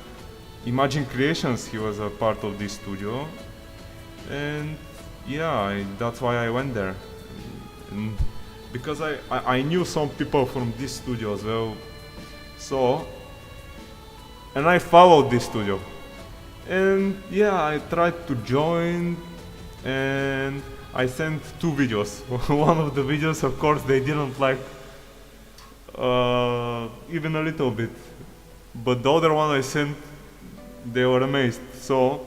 Imagine Creations, he was a part of this studio, and yeah, that's why I went there. And because I knew some people from this studio as well, so, and I followed this studio. And yeah, I tried to join, and I sent 2 videos. One of the videos, of course, they didn't like even a little bit, but the other one I sent, they were amazed. So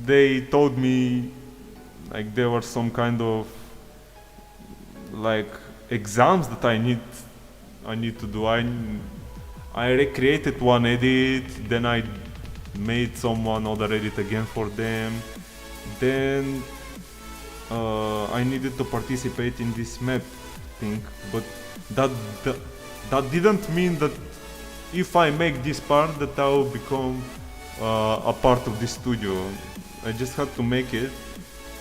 they told me like there were some kind of like exams that I need to do. I recreated one edit, then I made someone other edit again for them. Then I needed to participate in this map thing, but that didn't mean that if I make this part that I will become a part of this studio. I just had to make it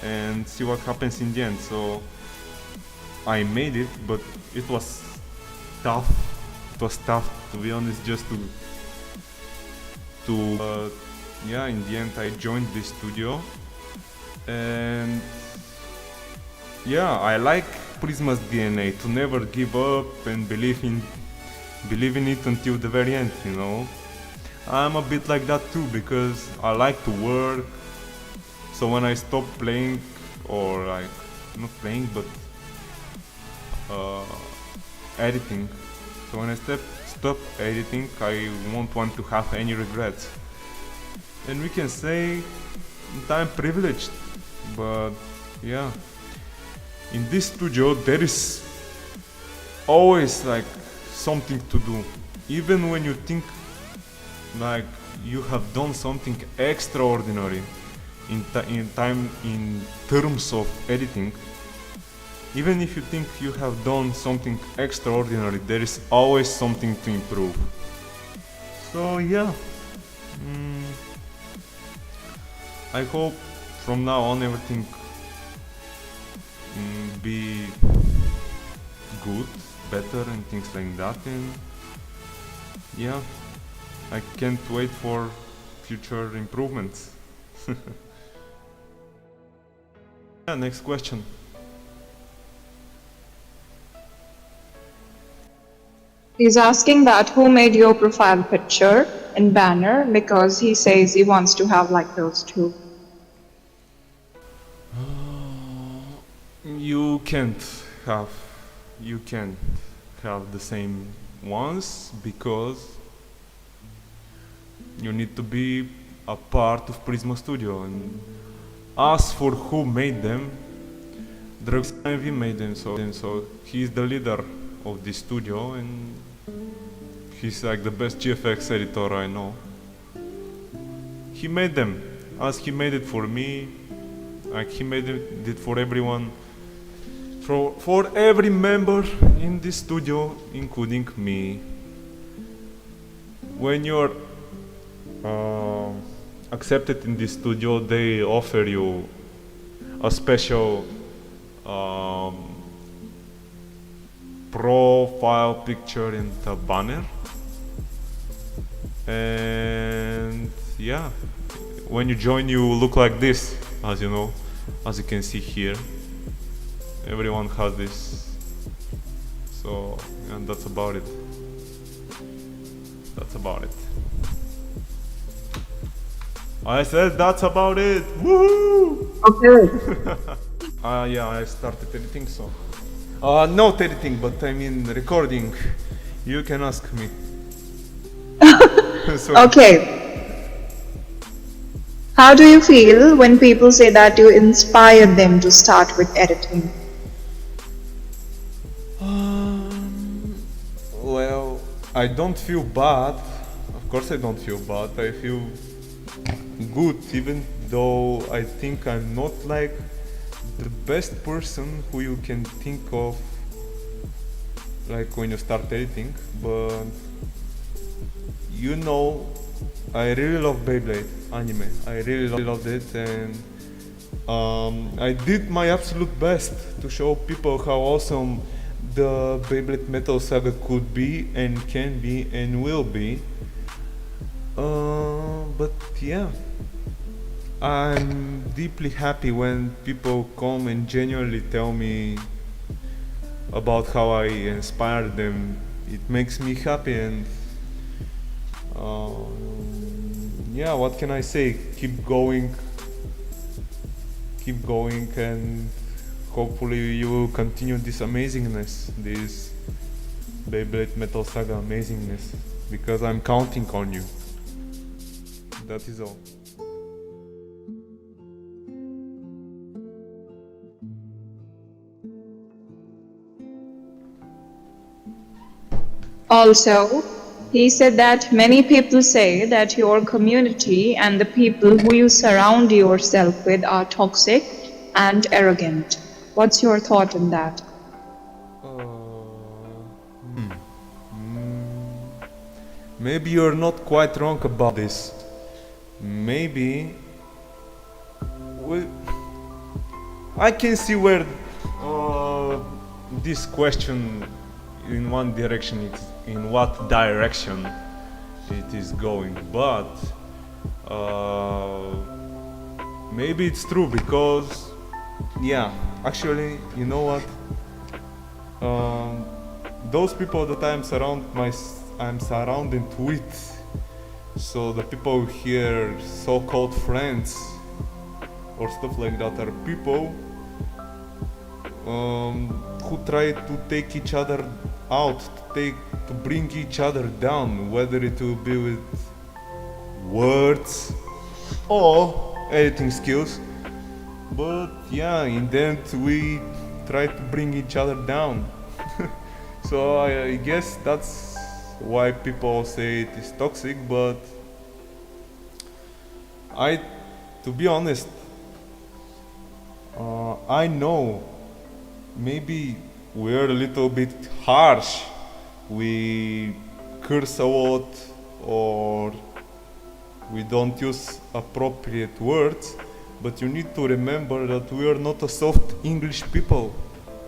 and see what happens in the end. So I made it, but it was tough. It was tough, to be honest, just yeah, in the end I joined this studio, and yeah, I like Prisma's DNA to never give up and believe in it until the very end, you know. I'm a bit like that too, because I like to work. So when I stop playing, or like not playing but editing, so when I stop editing, I won't want to have any regrets. And we can say that I'm privileged, but yeah, in this studio there is always like something to do. Even when you think like you have done something extraordinary in terms of editing, even if you think you have done something extraordinary, there is always something to improve. So yeah, I hope from now on everything be good, better, and things like that. And yeah, I can't wait for future improvements. Yeah, next question. He's asking that who made your profile picture and banner, because he says he wants to have like those too. You can't have the same ones, because you need to be a part of Prisma Studio. And as for who made them, Dragonis made them, so he's the leader of this studio, and he's like the best GFX editor I know. He made them, as he made it for me, like he made it for everyone, for every member in this studio, including me. When you're accepted in this studio, they offer you a special profile picture in the banner. And yeah, when you join you look like this, as you know, as you can see here. Everyone has this. So, and that's about it. That's about it. I said that's about it. Woohoo! Okay. Yeah, I started editing, so not editing, but I mean recording. You can ask me. Sorry. Okay. How do you feel when people say that you inspired them to start with editing? Well, I don't feel bad. Of course, I don't feel bad. I feel good, even though I think I'm not like the best person who you can think of, like when you start editing. But you know, I really love Beyblade anime. I really loved it, and I did my absolute best to show people how awesome the Beyblade Metal Saga could be and can be and will be. But yeah, I'm deeply happy when people come and genuinely tell me about how I inspired them. It makes me happy, and yeah, what can I say? Keep going, and hopefully you will continue this amazingness, this Beyblade Metal Saga amazingness, because I'm counting on you. That is all. Also, he said that many people say that your community and the people who you surround yourself with are toxic and arrogant. What's your thought on that? Maybe you're not quite wrong about this. Maybe I can see where this question in one direction, in what direction it is going, but maybe it's true, because yeah, actually, you know what, those people that I'm surrounded with, so the people here, so-called friends or stuff like that, are people who try to take each other out, to bring each other down, whether it will be with words or editing skills. But yeah, in the end we try to bring each other down. So I guess that's why people say it is toxic, but to be honest, I know maybe we're a little bit harsh. We curse a lot, or we don't use appropriate words, but you need to remember that we are not a soft English people.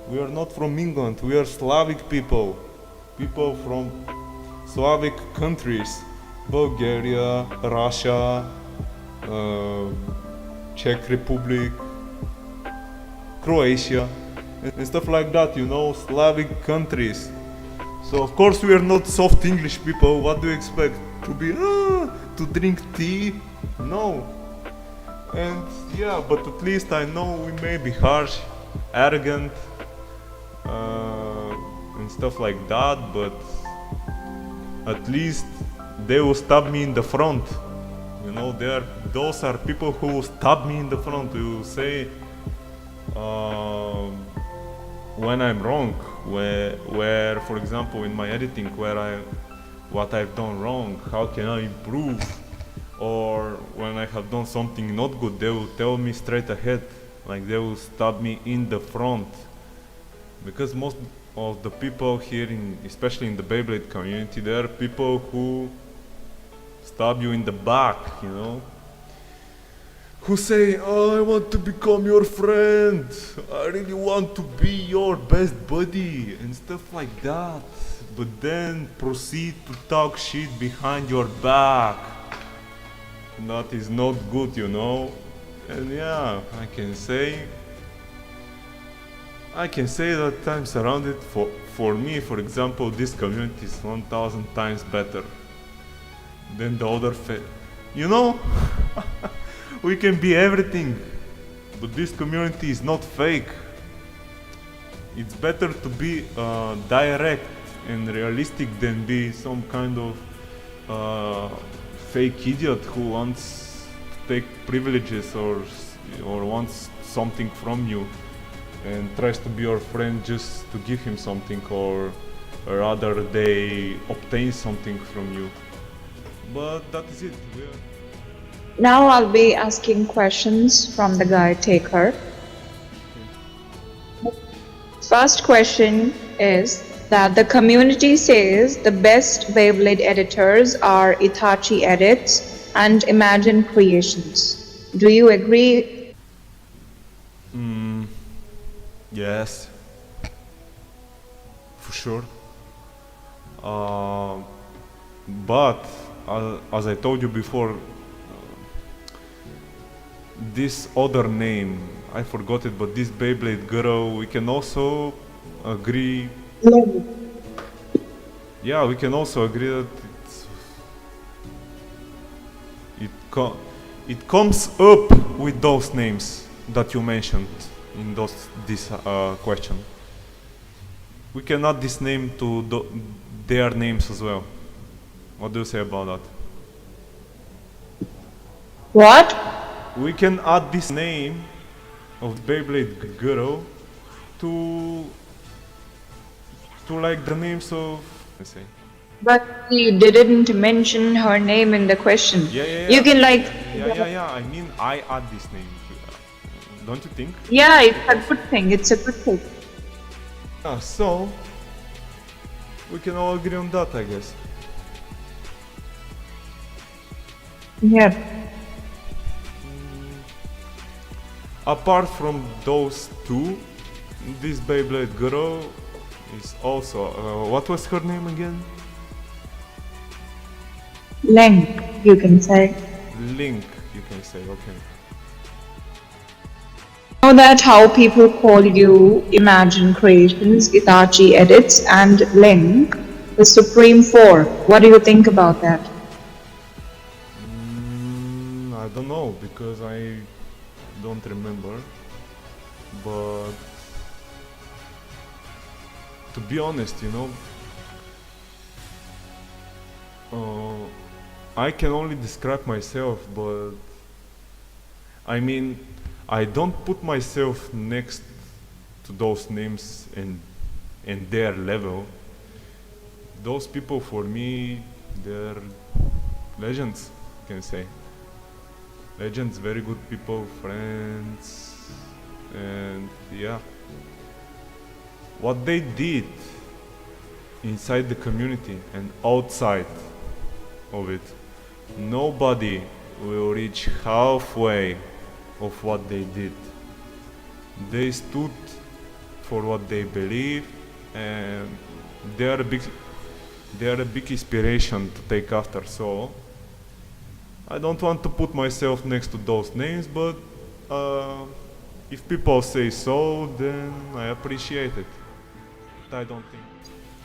We are not from England, we are Slavic people. People from Slavic countries, Bulgaria, Russia, Czech Republic, Croatia, and stuff like that, you know, Slavic countries. So of course we are not soft English people. What do you expect? To be, to drink tea? No. And yeah, but at least I know we may be harsh, arrogant, and stuff like that, but at least they will stab me in the front. You know, those are people who will stab me in the front, who will say when I'm wrong, where for example in my editing, what I've done wrong, how can I improve, or when I have done something not good, they will tell me straight ahead, like they will stab me in the front, because most of the people here, especially in the Beyblade community, there are people who stab you in the back, you know, who say, "Oh, I want to become your friend. I really want to be your best buddy," and stuff like that. But then proceed to talk shit behind your back. That is not good, you know. And yeah, I can say that I'm surrounded for me, for example, this community is 1000 times better than the other you know. We can be everything, but this community is not fake. It's better to be direct and realistic than be some kind of fake idiot who wants to take privileges or wants something from you and tries to be your friend just to give him something, or rather they obtain something from you. But that is it. Now I'll be asking questions from the guy taker. First question is that the community says the best Beyblade editors are Ivxy Edits and Imagine Creations. Do you agree? Yes, for sure. But as I told you before, this other name, I forgot it, but this Beyblade girl, we can also agree. Yeah, we can also agree that it comes up with those names that you mentioned in this question. We can add this name to their names as well. What do you say about that? What? We can add this name of Beyblade girl to like the names of, let's say. But he didn't mention her name in the question. Yeah. You can like... Yeah. I mean, I add this name. Don't you think? Yeah, it's a good thing. It's a good thing. So, we can all agree on that, I guess. Yeah. Apart from those two, this Beyblade girl is also... what was her name again? Link, you can say. Link, you can say, okay. Know that how people call you Imagine Creations, Ivxy Edits, and Link, the Supreme Four. What do you think about that? I don't know, because I don't remember. But to be honest, you know, I can only describe myself, but I mean, I don't put myself next to those names and their level. Those people, for me, they're legends, you can say. Legends, very good people, friends, and yeah. What they did inside the community and outside of it, nobody will reach halfway of what they did. They stood for what they believe, and they are a big inspiration to take after. So I don't want to put myself next to those names, but if people say so, then I appreciate it. I don't think.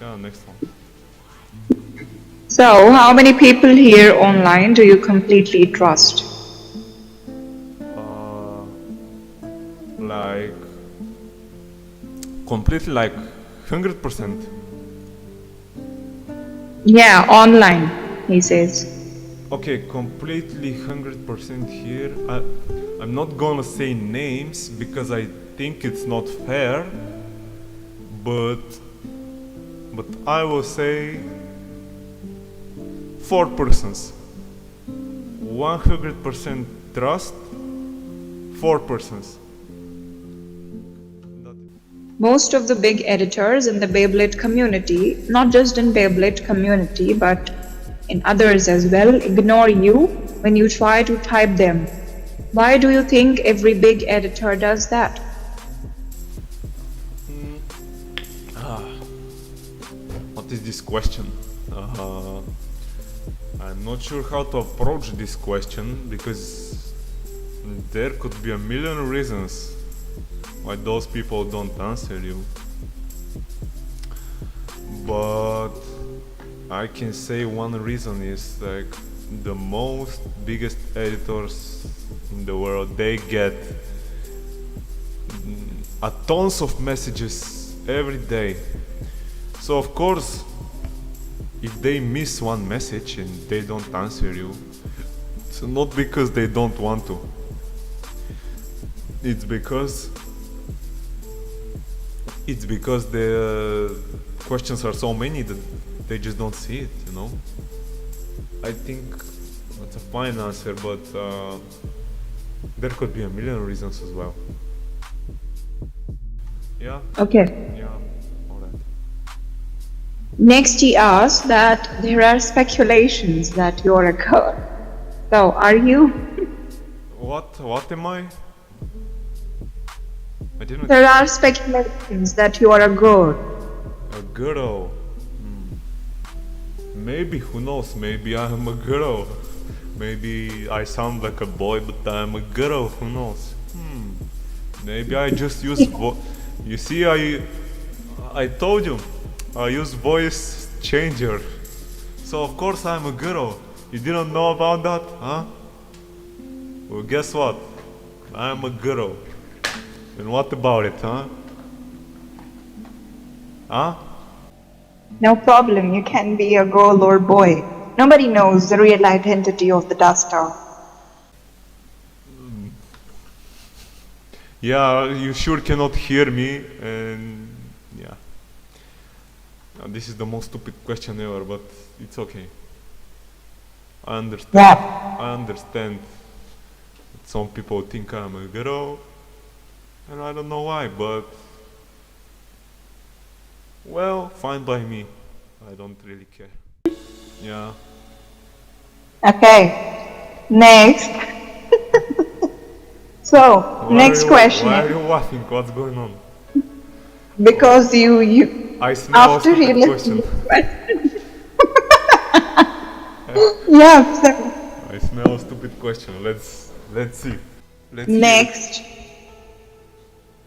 Yeah, next one. So, how many people here online do you completely trust? Like completely, like 100%. Yeah, online, he says. Okay, completely 100% here. I'm not gonna say names because I think it's not fair, but I will say 4 persons. 100% trust, 4 persons. Most of the big editors in the Beyblade community, not just in Beyblade community but in others as well, ignore you when you try to type them. Why do you think every big editor does that? What is this question? I'm not sure how to approach this question because there could be a million reasons why those people don't answer you. But I can say one reason is like the most biggest editors in the world, they get a tons of messages every day. So of course, if they miss one message and they don't answer you, it's not because they don't want to. It's because the questions are so many that they just don't see it, you know? I think that's a fine answer, but there could be a million reasons as well. Yeah? Okay. Yeah, alright. Next, he asks that there are speculations that you're a girl. So, are you? What am I? I didn't. There are speculations that you are a girl. A girl. Maybe, who knows? Maybe I'm a girl. Maybe I sound like a boy, but I'm a girl. Who knows? Maybe I just use You see, I told you, I use voice changer. So of course I'm a girl. You didn't know about that, huh? Well, guess what? I'm a girl. And what about it, huh? Huh? No problem, you can be a girl or boy. Nobody knows the real identity of the duster. Yeah, you sure cannot hear me, and yeah. This is the most stupid question ever, but it's okay. I understand. Yeah. I understand that some people think I'm a girl, and I don't know why, but well, fine by me. I don't really care. Yeah. Okay. Next. So, next question. Why are you laughing? What's going on? Because you I smell a after you stupid listen question. to the question. Yeah, so I smell a stupid question. Let's see. Let's hear it.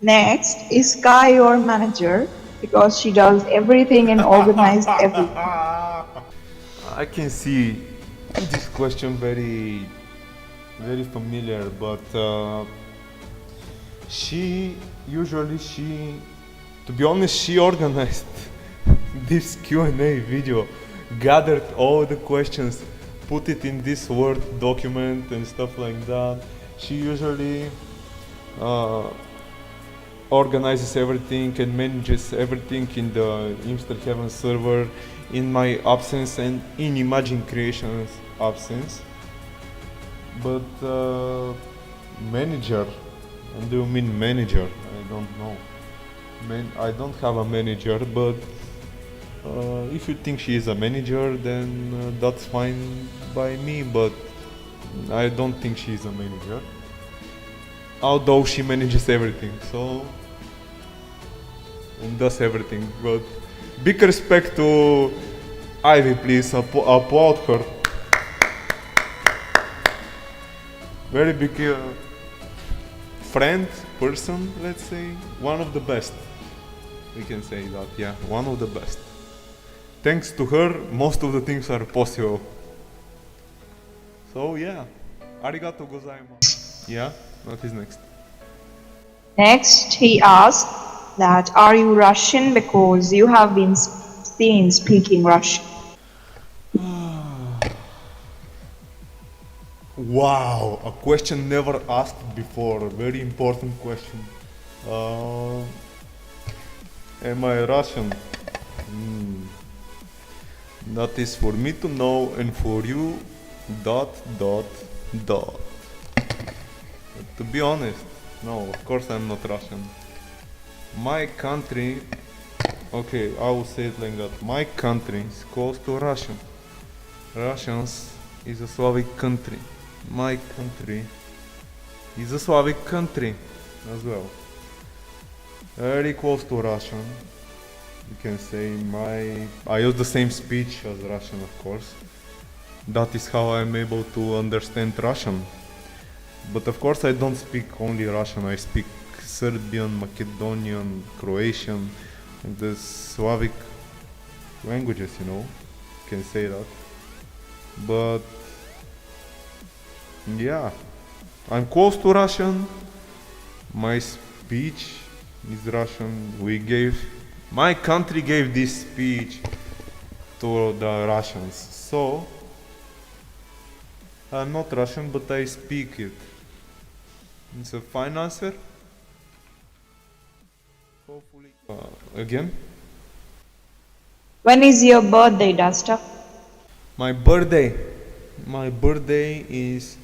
next is Sky your manager because she does everything and organizes everything. I can see this question very familiar, but she to be honest, she organized this Q&A video, gathered all the questions, put it in this Word document and stuff like that. She usually organizes everything and manages everything in the Imster Heaven server in my absence and in Imagine Creations absence. But manager, what do you mean manager? I don't know. I don't have a manager, but if you think she is a manager, then that's fine by me, but I don't think she is a manager. Although she manages everything, so and does everything. But big respect to Ivy, please applaud her. Very big friend, person, let's say, one of the best. We can say that, yeah, one of the best. Thanks to her, most of the things are possible. So yeah, arigato gozaimasu. Yeah, what is next? Next, he asks that are you Russian because you have been seen speaking Russian. Wow, a question never asked before. Very important question. Am I Russian? That is for me to know and for you. ... To be honest, no, of course I'm not Russian. My country, okay, I will say it like that. My country is close to Russian. Russians is a Slavic country. My country It's a Slavic country as well. Very close to Russian. You can say I use the same speech as Russian, of course. That is how I'm able to understand Russian. But of course I don't speak only Russian, I speak Serbian, Macedonian, Croatian, and the Slavic languages, you can say that. But yeah, I'm close to Russian. My speech is Russian. My country gave this speech to the Russians. So I'm not Russian, but I speak it. It's a fine answer. Hopefully. Again? When is your birthday, Duster? My birthday. My birthday is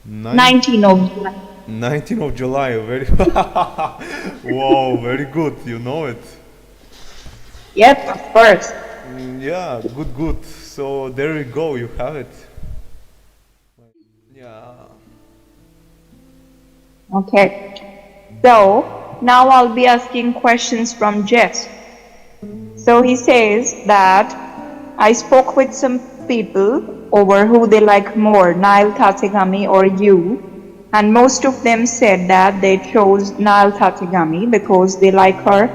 19 of July. 19th of July. Very wow, very good. You know it. Yep, of course. Yeah, good. So there we go. You have it. Yeah. Okay. So now I'll be asking questions from Jess. So he says that I spoke with some people over who they like more, Nile Tategami or you, and most of them said that they chose Nile Tategami because they like her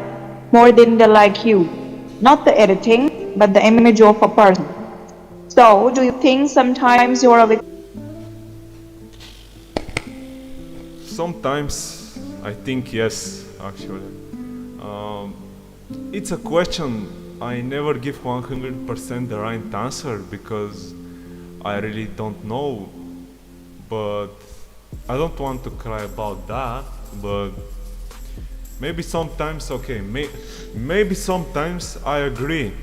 more than they like you. Not the editing, but the image of a person. So, do you think sometimes you're a Sometimes I think yes, actually. It's a question I never give 100% the right answer because I really don't know. But I don't want to cry about that. But maybe sometimes, okay, maybe sometimes I agree.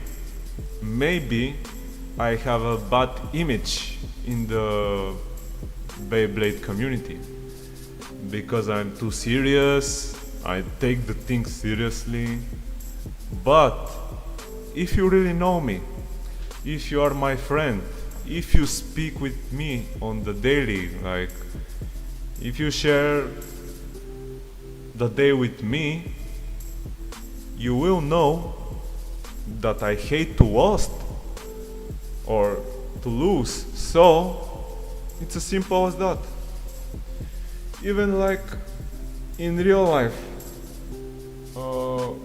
Maybe I have a bad image in the Beyblade community because I'm too serious, I take the things seriously. But if you really know me, if you are my friend, if you speak with me on the daily, like if you share the day with me, you will know that I hate to lost or to lose. So it's as simple as that. Even like in real life,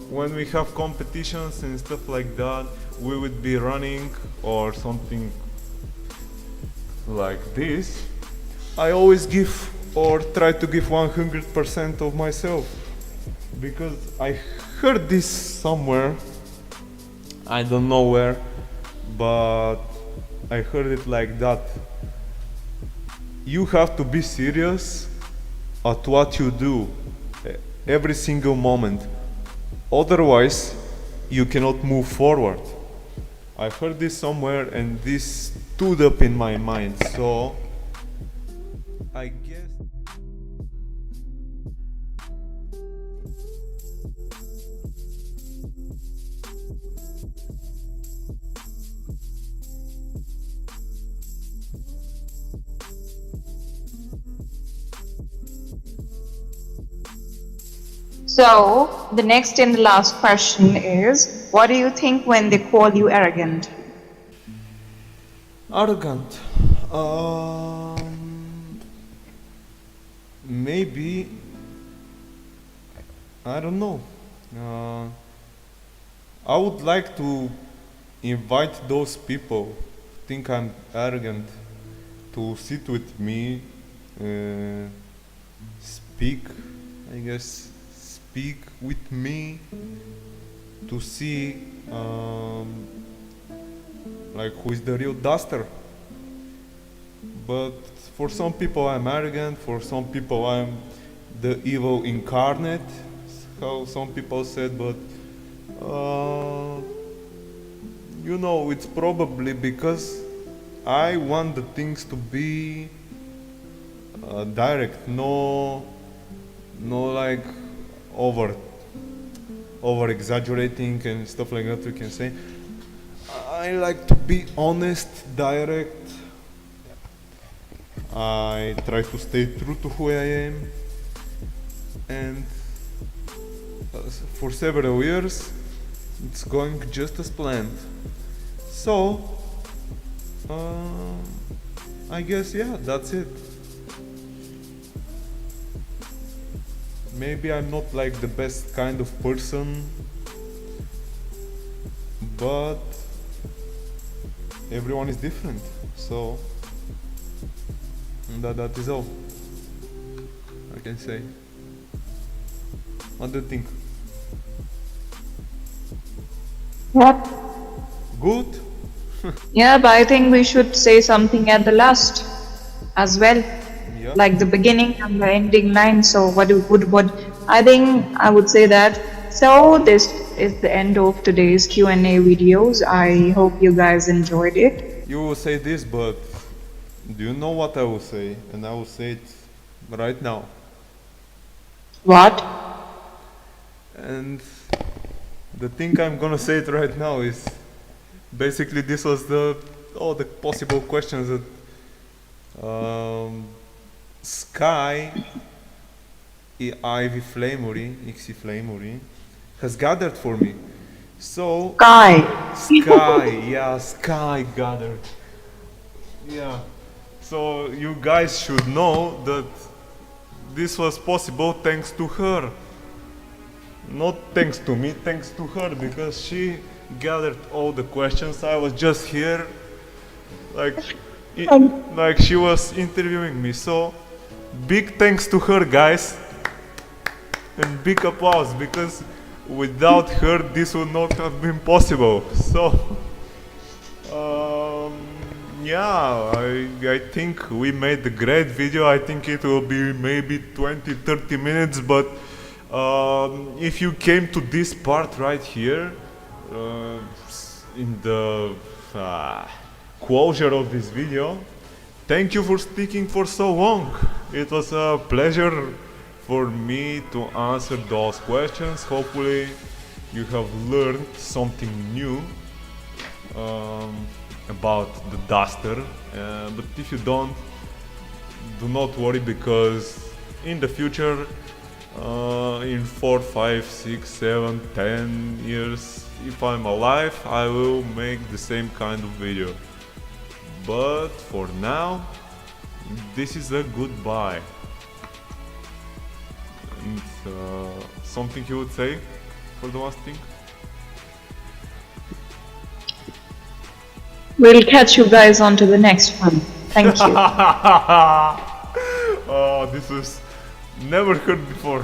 when we have competitions and stuff like that, we would be running or something like this. I always give or try to give 100% of myself because I heard this somewhere. I don't know where, but I heard it like that. You have to be serious at what you do every single moment. Otherwise, you cannot move forward. I heard this somewhere and this stood up in my mind. So, I guess. So, the next and the last question is, what do you think when they call you arrogant? Arrogant. Maybe. I don't know. I would like to invite those people who think I'm arrogant to sit with me, speak, I guess, speak with me to see like who is the real duster. But for some people I'm arrogant, for some people I'm the evil incarnate, how some people said, but it's probably because I want the things to be direct, no like over exaggerating and stuff like that, we can say. I like to be honest, direct. I try to stay true to who I am, and for several years it's going just as planned. So I guess, yeah, that's it. Maybe I'm not like the best kind of person, but everyone is different, so that is all I can say. What do you think? What? Good? Yeah, but I think we should say something at the last as well, Yeah. like the beginning and the ending line. So what I think I would say that. So this is the end of today's Q&A videos. I hope you guys enjoyed it. You will say this, but do you know what I will say? And I will say it right now. What? And the thing I'm gonna say it right now is basically this was all the possible questions that Sky Ivxy Flameory has gathered for me. So Sky gathered. Yeah. So you guys should know that this was possible thanks to her. Not thanks to me, thanks to her, because she gathered all the questions. I was just here, like, like she was interviewing me. So, big thanks to her, guys, and big applause, because without her, this would not have been possible. So, yeah, I think we made a great video. I think it will be maybe 20-30 minutes, but if you came to this part right here, in the closure of this video, thank you for sticking for so long. It was a pleasure for me to answer those questions. Hopefully you have learned something new about the duster, but if you don't, do not worry, because in the future, in 4, 5, 6, 7, 10 years, if I'm alive, I will make the same kind of video. But for now, this is a goodbye. And something you would say for the last thing? We'll catch you guys on to the next one. Thank you. Oh, this was never heard before.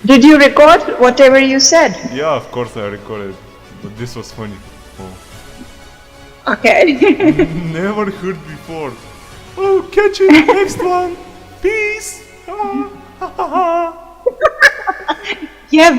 Did you record whatever you said? Yeah, of course I recorded, but this was funny. Oh. Okay. Never heard before. Oh, catch you in the next one. Peace. Yeah.